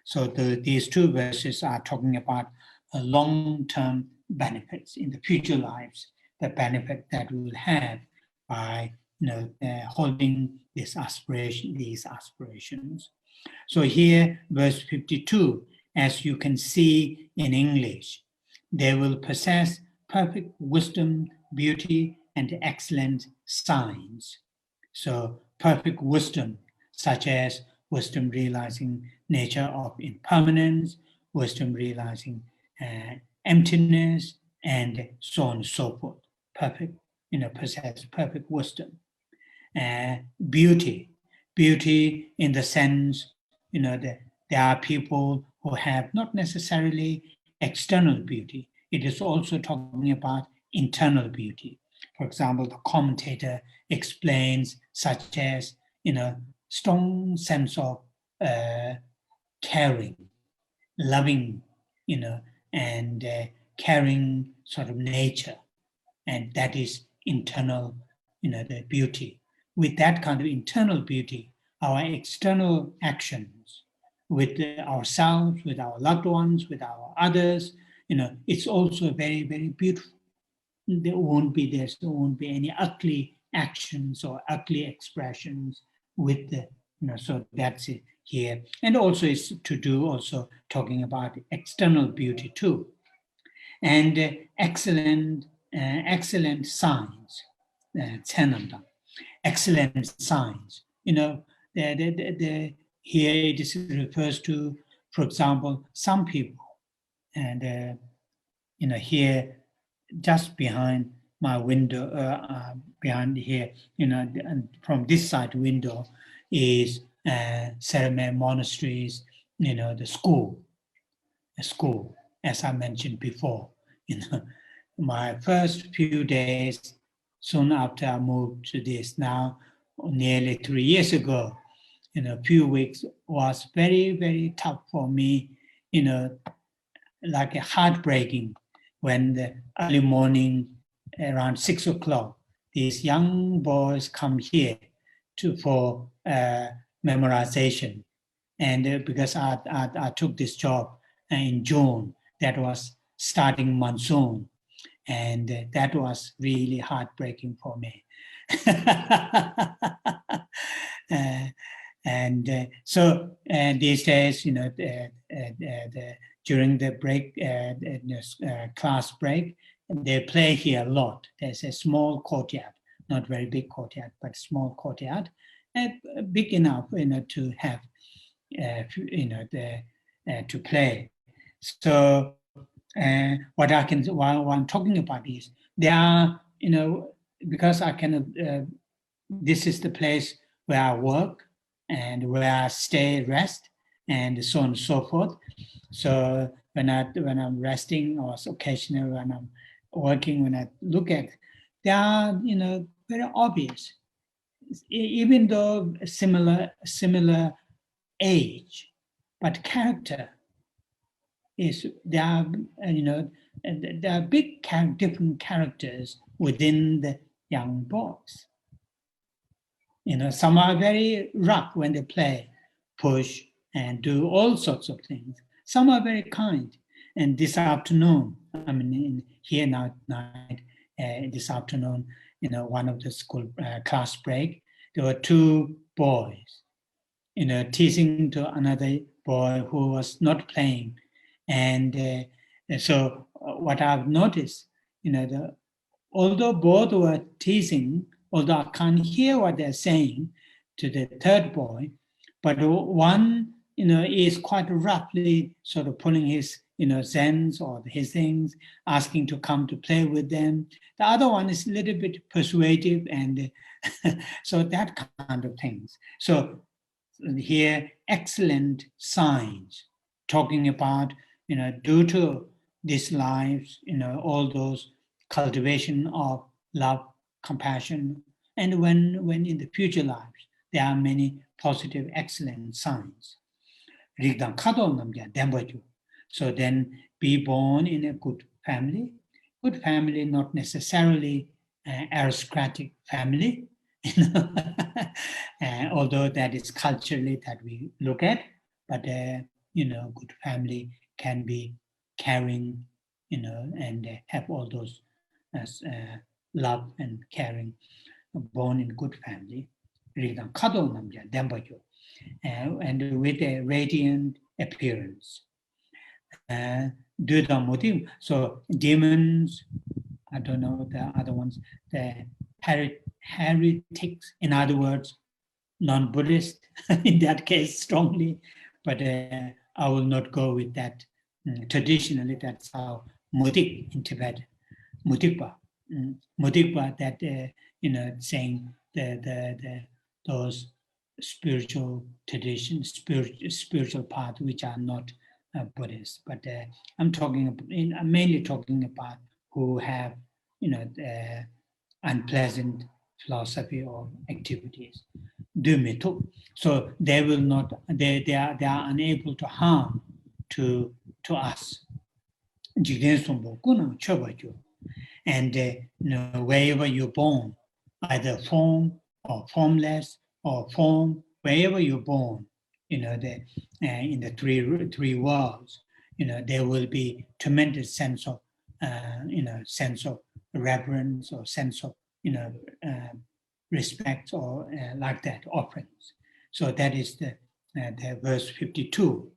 So these two verses are talking about long-term benefits in the future lives, the benefit that we will have by holding these aspirations. So here, verse 52, as you can see in English, they will possess perfect wisdom, beauty, and excellent signs. So perfect wisdom, such as wisdom realizing nature of impermanence, wisdom realizing emptiness, and so on and so forth. Perfect, possess perfect wisdom. Beauty in the sense, that there are people who have not necessarily external beauty. It is also talking about internal beauty. For example, the commentator explains such as, strong sense of caring, loving, and caring sort of nature, and that is internal, the beauty. With that kind of internal beauty, our external actions with ourselves, with our loved ones, with our others, it's also very, very beautiful. There won't be any ugly actions or ugly expressions with the, so that's it here. And also it's to do also talking about external beauty too. And excellent signs, excellent signs. Here it refers to, for example, some people, and here just behind my window, behind here, and from this side window is Syllable monasteries, the school, as I mentioned before. My first few days, soon after I moved to this, now nearly 3 years ago, a few weeks was very, very tough for me, like a heartbreaking when the early morning around 6 o'clock, these young boys come here for memorization. And because I took this job in June, that was starting monsoon, and that was really heartbreaking for me. So these days, during the break, class break, they play here a lot. There's a small courtyard, not very big courtyard, but small courtyard, big enough, to have, to play. So what I'm talking about is there are, because I can, this is the place where I work and where I stay, rest, and so on and so forth. So when I'm resting, or occasionally when I'm working, when I look at, they are, very obvious, even though similar age, but character is, there are big different characters within the young boys. Some are very rough when they play, push, and do all sorts of things. Some are very kind. And this afternoon, here now night, this afternoon, one of the school class break, there were two boys. teasing to another boy who was not playing. And so what I've noticed, although both were teasing, although I can't hear what they're saying to the third boy, but one, is quite roughly sort of pulling his, zens or his things, asking to come to play with them. The other one is a little bit persuasive, and so that kind of things. So here, excellent signs, talking about, due to these lives, all those cultivation of love, compassion, and when in the future lives, there are many positive, excellent signs. So then be born in a good family not necessarily aristocratic family, although that is culturally that we look at, but good family can be caring, and have all those love and caring, born in good family, and with a radiant appearance. So demons, I don't know the other ones, the heretics, in other words, non-Buddhist, in that case strongly, but I will not go with that. Traditionally, that's how mudik in Tibet, mudikpa, that saying those spiritual traditions, spiritual path which are not Buddhist, but I'm mainly talking about who have unpleasant philosophy or activities. So they will not, they are unable to harm to us. And wherever you're born, either form or formless or form, wherever you're born, in the three worlds, there will be tremendous sense of reverence or sense of respect or like that, offerings. So that is the verse 52.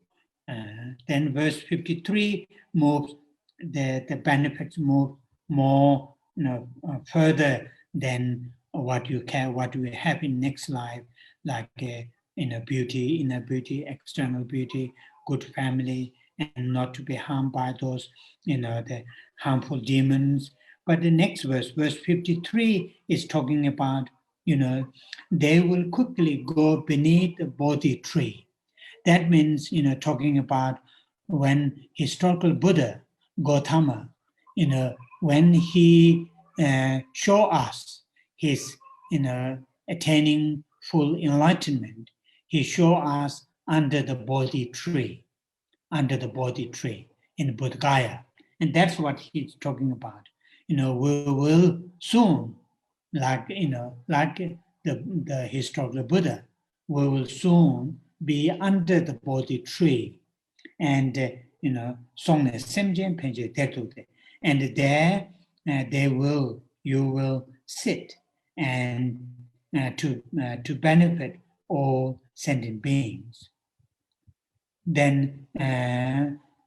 Then verse 53 moves the benefits move more further than what you have in next life, like inner beauty, external beauty, good family, and not to be harmed by those the harmful demons. But the next verse 53, is talking about they will quickly go beneath the Bodhi tree. That means talking about when historical Buddha Gautama, when he show us his attaining full enlightenment, he show us under the Bodhi tree in Bodh Gaya, and that's what he's talking about. We will soon, like the historical Buddha, we will soon be under the Bodhi tree, and and there you will sit and to benefit all sentient beings. Then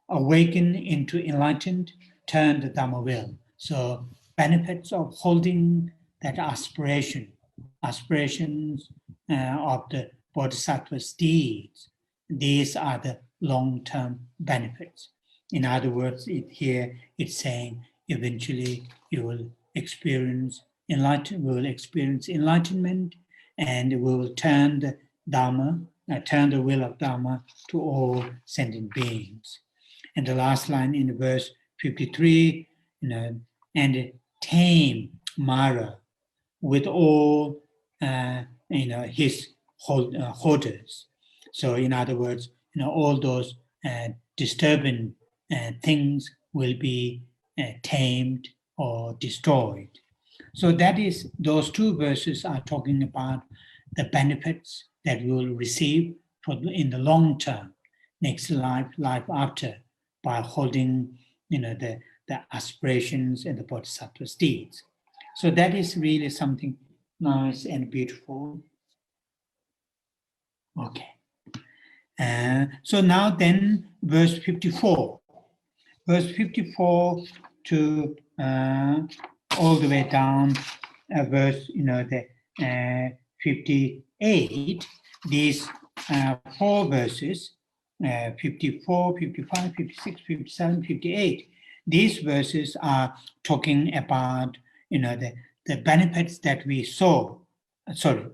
awaken into enlightened, turn the Dhamma will. So benefits of holding that aspirations of the Bodhisattva's deeds. These are the long-term benefits. In other words, here it's saying eventually you will experience enlightenment, and we will turn the Dhamma, turn the will of Dhamma to all sentient beings. And the last line in verse 53, and tame Mara with all his holders. So in other words, all those disturbing things will be tamed or destroyed. So that is, those two verses are talking about the benefits that we will receive in the long term, next life after, by holding the aspirations and the Bodhisattva's deeds. So that is really something nice and beautiful. Okay. So now then, verse 54. Verse 54 to all the way down, verse, the 58, these 4 verses, 54, 55, 56, 57, 58, these verses are talking about, the benefits that we saw. Sorry,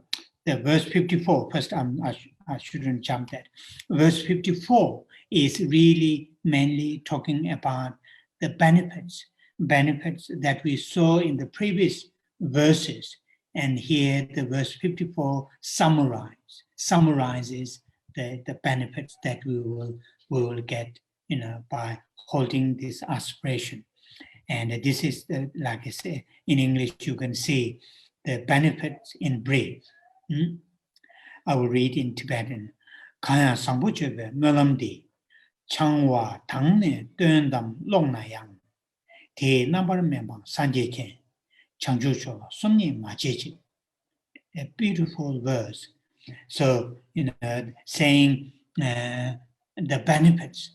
the verse 54, first I shouldn't jump that. Verse 54 is really mainly talking about the benefits that we saw in the previous verses. And here the verse 54 summarizes the benefits that we will get, by holding this aspiration. And this is, like I say, in English, you can see the benefits in brief. I will read in Tibetan. Kaya sambuchebe melamdi changwa tangne döndam longnayang te nambar membang sanjechen changju chola somni majechi. A beautiful verse. So, saying the benefits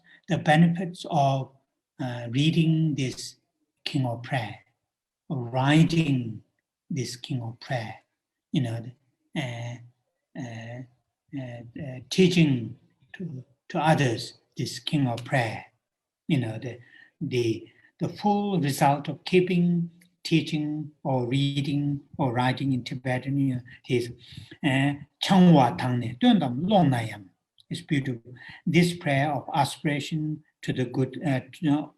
of reading this King of Prayer, or writing this King of Prayer, teaching to others this King of Prayer, the full result of keeping, teaching, or reading, or writing in Tibetan is Changwa Tangne Döndam Longnayam. It's beautiful. This prayer of aspiration to the good,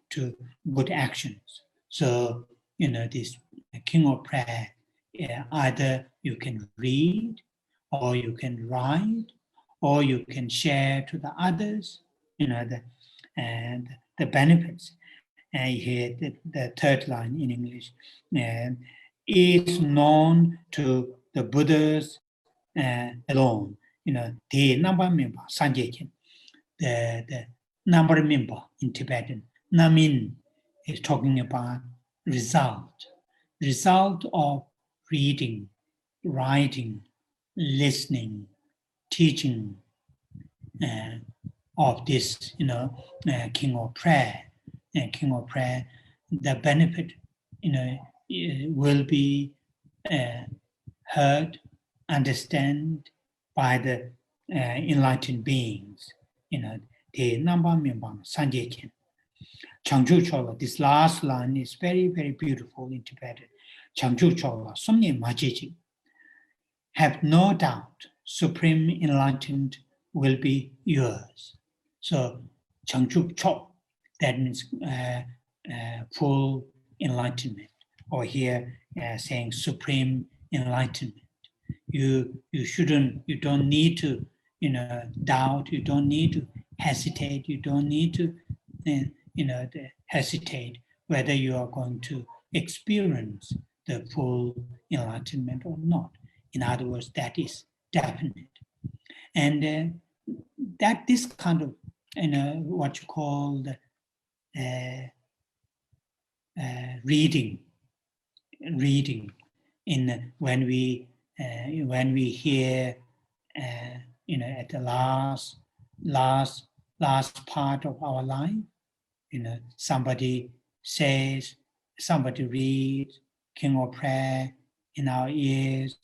to good actions. So, this King of Prayer, either you can read, or you can write, or you can share to the others, and the benefits. Here, the third line in English, is known to the Buddhas alone. The number member, Sanjechen, the number member in Tibetan, Namin, is talking about result of reading, writing, listening, teaching of this, King of Prayer. King of Prayer, the benefit, will be heard, understand by the enlightened beings. The number membang sanjechen. Changju chola. This last line is very, very beautiful in Tibetan. Changju chola. Somni majeji. Have no doubt, supreme enlightenment will be yours. So Changju cho. That means full enlightenment, or here saying supreme enlightenment. You don't need to, doubt. You don't need to hesitate. You don't need to, hesitate whether you are going to experience the full enlightenment or not. In other words, that is definite, and that this kind of, what you call the reading in when we hear at the last part of our life, somebody says, somebody reads King of Prayer in our ears,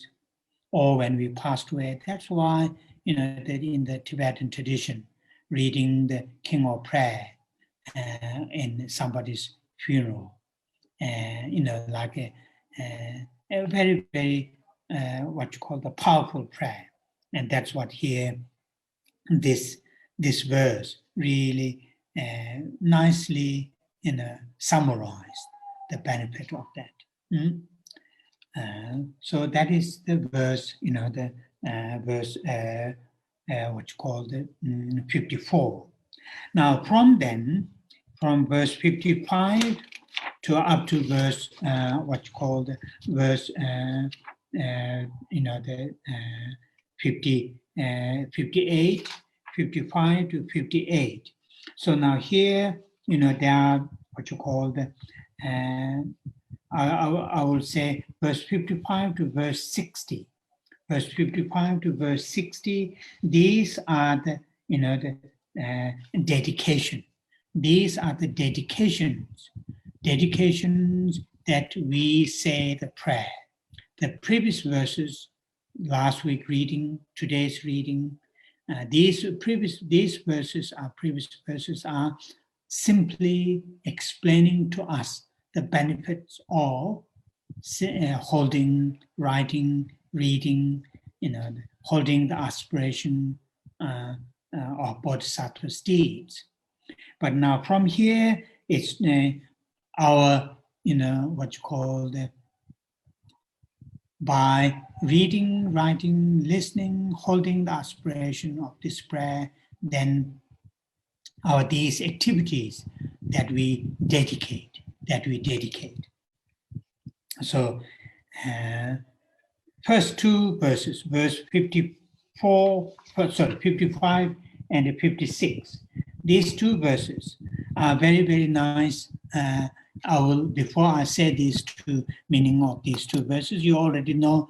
or when we passed away. That's why that in the Tibetan tradition, reading the King of Prayer in somebody's funeral, like a very, very what you call the powerful prayer. And that's what here this verse really nicely summarized the benefit of that. So that is the verse, the verse what you call the 54. Now from verse 55 to up to verse what you call the verse the 58, 55 to 58. So now here, there are what you call the I will say verse 55 to verse 60. Verse 55 to verse 60, these are the the dedication. These are the dedications that we say the prayer. The previous verses, last week reading, today's reading, these verses are simply explaining to us the benefits of holding, writing, reading, holding the aspiration of bodhisattva's deeds. But now from here, it's our, what you call by reading, writing, listening, holding the aspiration of this prayer, then these activities that we dedicate. So, first two verses, verse 55 and 56. These two verses are very, very nice. Before I say these two meaning of these two verses, you already know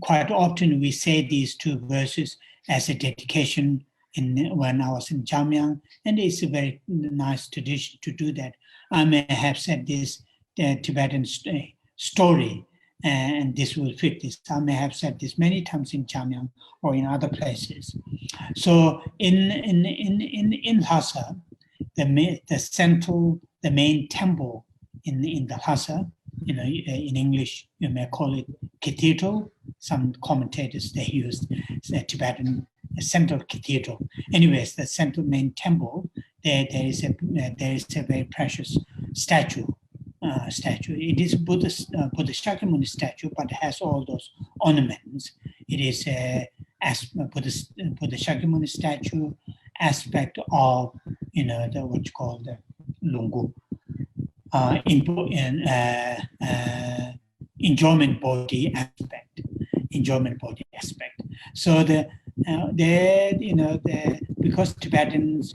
quite often we say these two verses as a dedication when I was in Jamyang, and it's a very nice tradition to do that. I may have said this Tibetan story, and this will fit this. I may have said this many times in Jamyang or in other places. So in Lhasa, the main temple in the Lhasa, in English you may call it cathedral. Some commentators they use the Tibetan central cathedral. Anyways, the central main temple, there is a very precious statue. It is Buddha Shakyamuni statue, but it has all those ornaments. It is Buddha Shakyamuni statue aspect of what you call the lungu, enjoyment body aspect. So because Tibetans,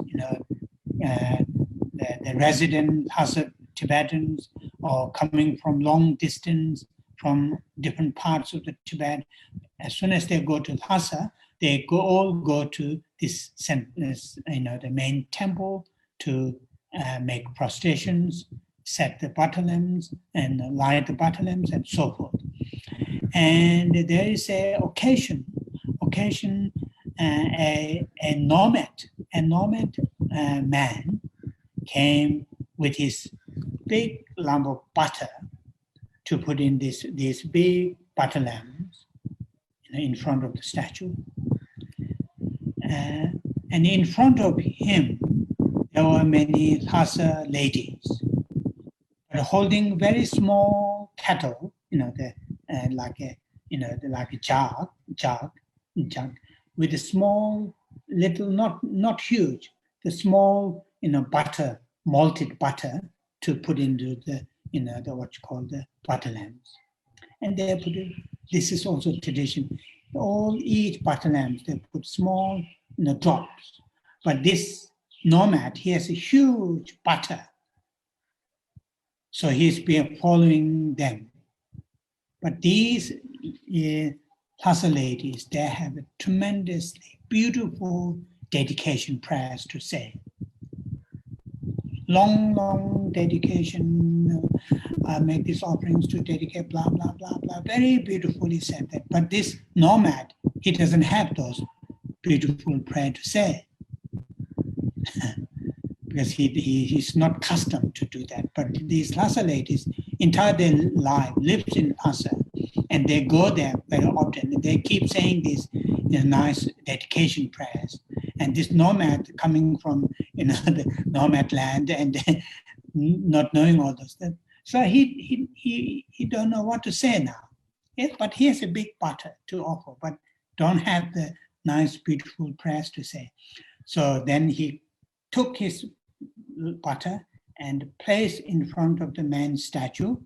the resident Lhasa Tibetans, or coming from long distance from different parts of the Tibet, as soon as they go to Lhasa, they all go to this, the main temple to make prostrations, set the butterlements, and light the butterlements, and so forth. And there is a occasion, a nomad man came with his big lump of butter to put in these big butter lamps in front of the statue. And in front of him, there were many Lhasa ladies holding very small kettle, like a jug, with a small, little, not huge, the small, butter, malted butter to put into the what you call the butter lamps. And they put it, this is also tradition. Each butter lamps, they put small drops. But this nomad, he has a huge butter. So he's been following them. But these Lhasa ladies, they have a tremendously beautiful dedication prayers to say. Long dedication, make these offerings to dedicate, blah, blah, blah, blah. Very beautifully said that. But this nomad, he doesn't have those beautiful prayers to say. Because he's not accustomed to do that. But these Lhasa ladies, entire their life, lives in Lhasa, and they go there very often. And they keep saying these nice dedication prayers. And this nomad coming from the nomad land and not knowing all those things. So he don't know what to say now. Yes, but he has a big butter to offer, but don't have the nice, beautiful prayers to say. So then he took his butter and placed in front of the man's statue.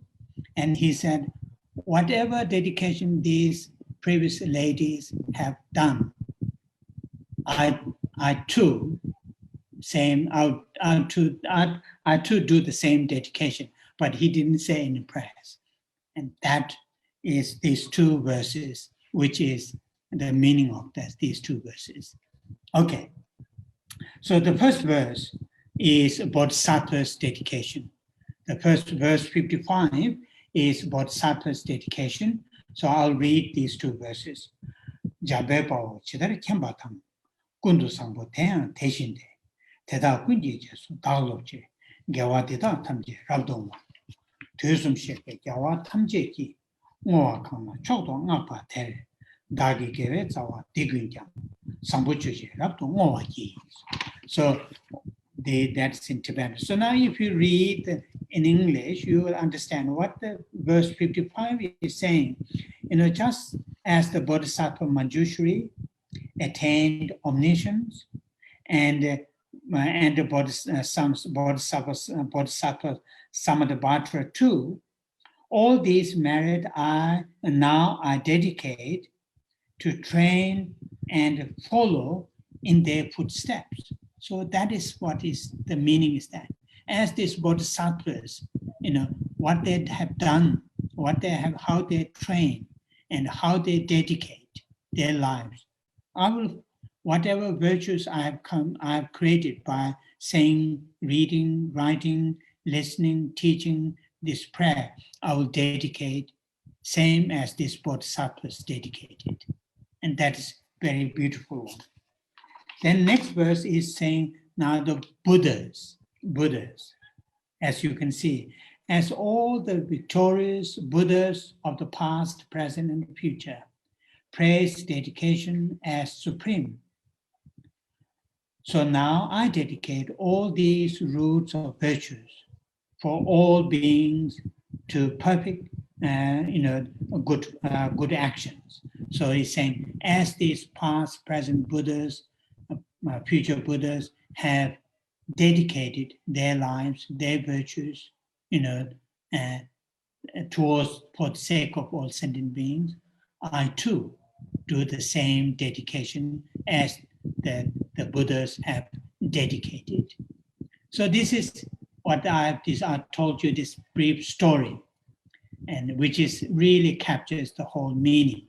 And he said, whatever dedication these previous ladies have done, I too do the same dedication, but he didn't say any prayers. And that is these two verses, which is the meaning of these two verses. Okay. So the first verse is Bodhisattva's dedication. The first verse 55 is Bodhisattva's dedication. So I'll read these two verses. Jabe Pao Chidari Kembatam Kundu Sambo Ten Teshinde Teda Kunji Jesu Dagloche Gawa Deda Tamje Rabdoma Tusum Shepe Gawa Tamje Ki Ngoa Kama Chodo Ngapa Tere Dagi Gewe Zawa Digunjam Sambo Chuje Rabdo Ngoa Ki. So that's in Tibetan. So now if you read in English, you will understand what the verse 55 is saying. Just as the Bodhisattva Manjushri attained omniscience and the Bodhisattva Samantabhadra too, all these merit I dedicate to train and follow in their footsteps. So that is what is the meaning is that as these bodhisattvas, what they have done, how they train, and how they dedicate their lives. Whatever virtues I have created by saying, reading, writing, listening, teaching this prayer, I will dedicate same as these bodhisattvas dedicated. And that is very beautiful one. Then next verse is saying, now the Buddhas, as you can see, as all the victorious Buddhas of the past, present, and future, praise dedication as supreme. So now I dedicate all these roots of virtues for all beings to perfect, good actions. So he's saying, as these past, present Buddhas, future Buddhas have dedicated their lives, their virtues, for the sake of all sentient beings, I too do the same dedication as the Buddhas have dedicated. So this is what I told you, this brief story, and which is really captures the whole meaning.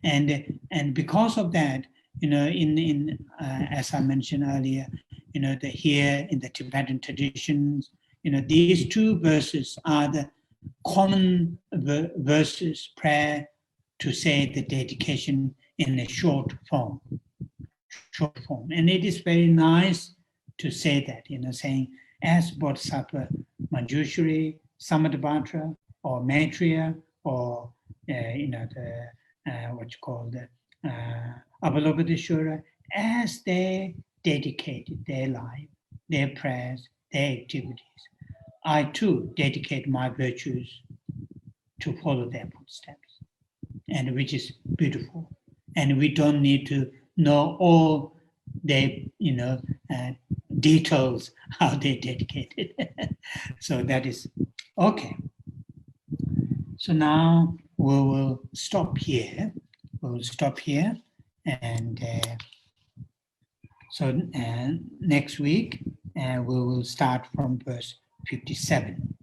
And because of that, as I mentioned earlier, here in the Tibetan traditions, these two verses are the common verses, prayer to say the dedication in a short form. And it is very nice to say that, saying, as Bodhisattva Manjushri, Samantabhadra, or Maitreya, or Avalokiteshvara, as they dedicated their life, their prayers, their activities, I too dedicate my virtues to follow their footsteps, and which is beautiful. And we don't need to know all their, details, how they dedicated. So that is okay. So now we will stop here. And so next week we will start from verse 57.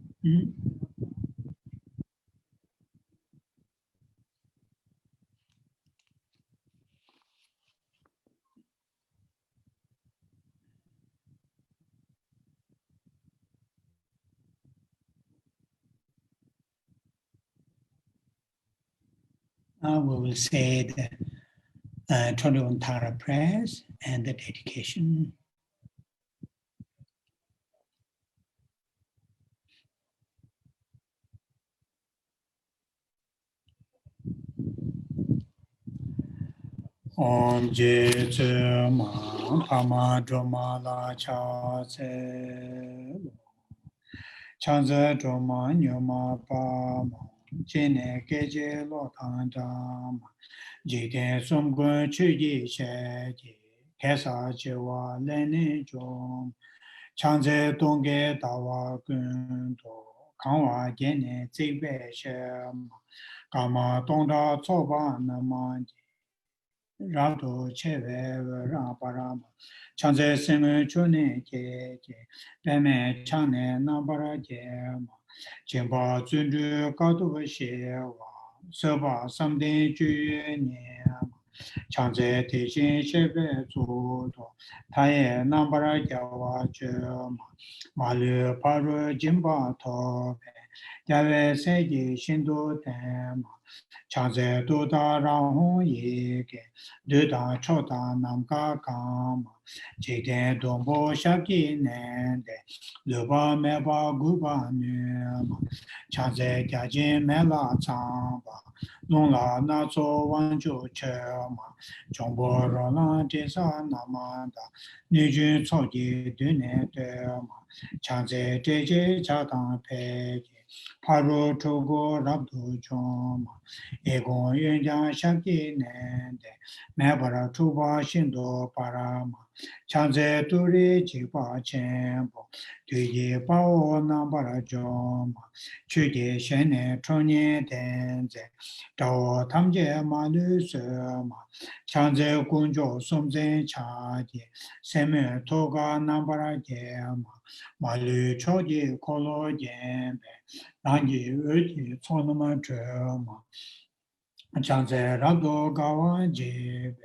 We will say the 21 Tara prayers and the dedication. Om Jetsun Drakpa la cha se chanza droma nyoma pa jene geje lo tanda jide somgun chuji she kesa jewa lene jom chanze dongge dawa gun do kanwa gene zibe she kama dongda tsoba nama Rado Cheve Raparama Chanze Seme Chune Peme Chane Nabara Jema Jemba Zundu Kadu Shewa Soba Samde Juyene Changze Tishin Shebe Zudo, Taye Nambara Jawa Jema, Malu Paru Jimba Tobe, Jave Seji Shindu Tema, Changze Duda Rahu Yike, Duda Chota Namka Kama, Jide Dombo Shaki Nende, Luba Meba Guba Numa, Changze Jajin Mela Chamba, Nungla Nazo Wanju Chema, Chombo Rola Jesa Namanda, Nijun Soji Dune Tema, Changze Teje Chatan Pege, Paro Togo Rabdu Choma, Egon Yunjan Shaki Nende, Mebara Tuba Shindo Parama, Changze Turi Jipa Chempo, Tuye Pao Nambara Joma, Chudi Shene Tronye Denze, Dao Tamje Malu Sema, Changze Kunjo Somzen Chadi, Seme Toga Nambara Gema, Malu Chodi Kolo Gembe, Rangi Uti Sonoma Chema, Changze Rado Gawa Jebe,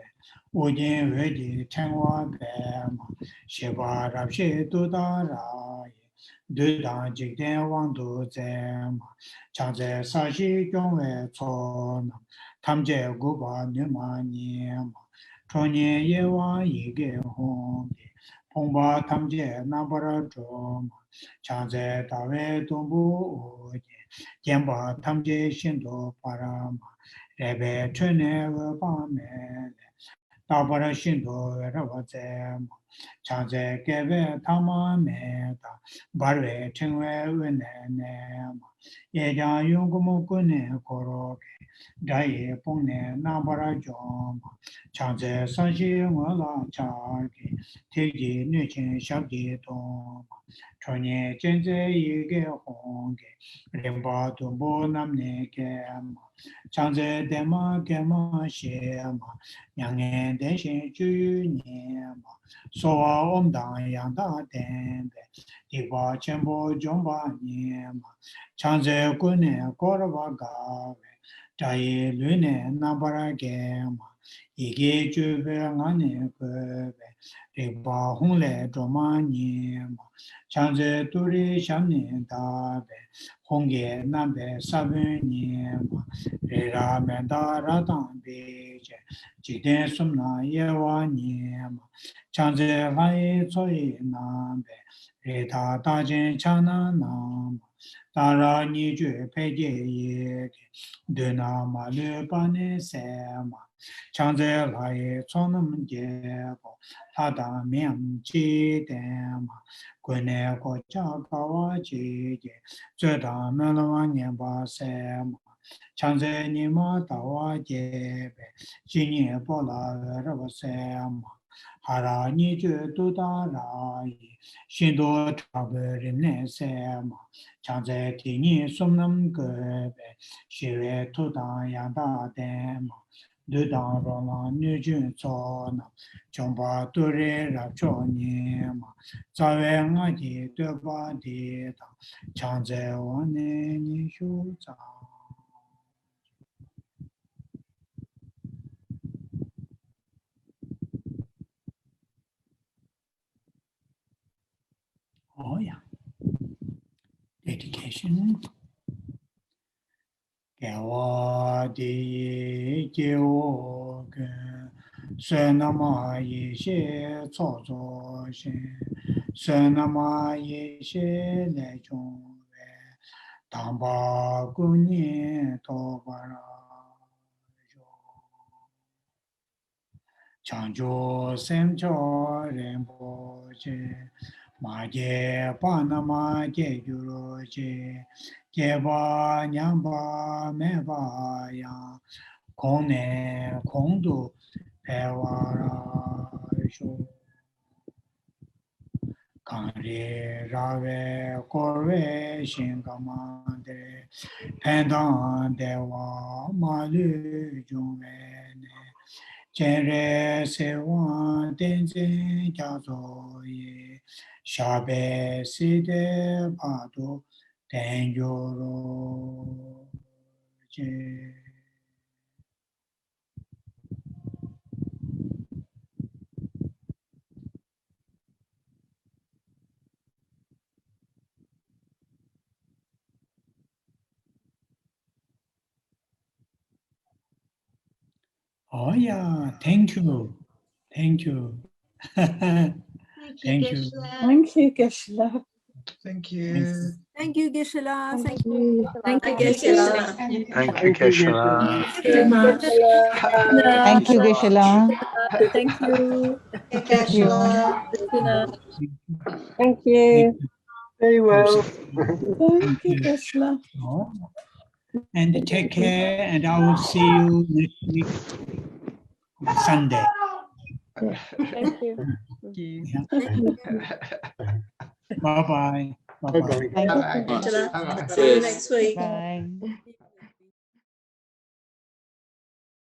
Udin Vedi Tengwa Bema, Shiva Rapshi Dudarai, Dudan Jigden Wangdu Zema, Changze Sashi Jongwe Tsona, Tamje Guba Nima Nima, Chonye Yewa Yige Hongi, Pongba Tamje Nabara Joma, Changze Dawe Dumbu Udi, Jemba Tamje Shindo Parama, Rebe Chune Wabame, Dabara Shindo Ravazema, Changze Gebe Tama Meta, Barwe Chingwe Winenema, Yejan Yungumu Kune Koroke, Daye Pone Nabara Joma, Changze Sashi Wala Chagi, Tigi Nuchin Shaki Toma, Chonye Chenze Yige Honge, Rimba Tumbo Namne Kema, Changze Dema Kema Shema, Yangen Denshin Ju Nyema, Soa Omdan Yanda Dembe, Diba Chenbo Jomba Nyema, Changze Kune Korva Gave, Daye Lune Nabara Gema, Ige Jube Ngane Kube, Riba Hongle Droma Nyema, Changze Turi Shamne Dabe, Honge Nambe Sabe Nyema, Rira Menda Radam Beje, Jiden Sumna Yewa Nyema, Changze Lai Tsoi Nambe, Rita Dajin Chana Nama, Dara Niju Peje Yeke, Duna Malu Bane Sema, Changze Lai Tsonam Jebo, Tada Miam Chi Dema, Gune Kocha Kawa Jije, Zeda Melawa Nyemba Sema, Changze Nima Tawa Jebe, Jinye Bola Rava Sema, Hara Niju Duda Rai, Shindo Taberine Sema, Changze Tini Sumnam Gebe, Shive Tuda Yanda Dema, Dudan Rola Nujun Zona, Chomba Dure Rapcho Nima, Zawe Ngadi Deba Dita, Changze Wane Nishu Zang. Oh yeah. Dedication. Gawa di jiwo ge, senama yi xie cao zuo xin, senama yi xie le zhong wei, tangpa gu ni to pa ra zhou. Changzhou sem chou rinpo che, ma je pa na ma je yu ro che, je ba nyam ba me ba ya, kong ne kong du pe wa ra shu. Kang ri ra we ko we shin ka ma de, pen dang de wa ma lu jung we ne. Jere se wan den zin jia zo ye, sha be si de pa do den yo ro je. Oh yeah, thank you. Thank you. Thank you. Thank you, Geshe. Thank you. Thank you, Geshe-la. Thank Thank you. you. Thank you, Thank you, Geshe-la. Geshe-la. Thank Thank you, Geshe-la. Thank you, Geshe-la. Thank you. Thank you. Geshe-la. Thank you. Very well. Thank you, Geshe. Oh. And take care, and I will see you next week, Sunday. Thank you. Yeah. Thank you. Bye-bye. Bye-bye. Bye-bye. Thank you. Bye-bye. Geshe-la. See you next week. Bye.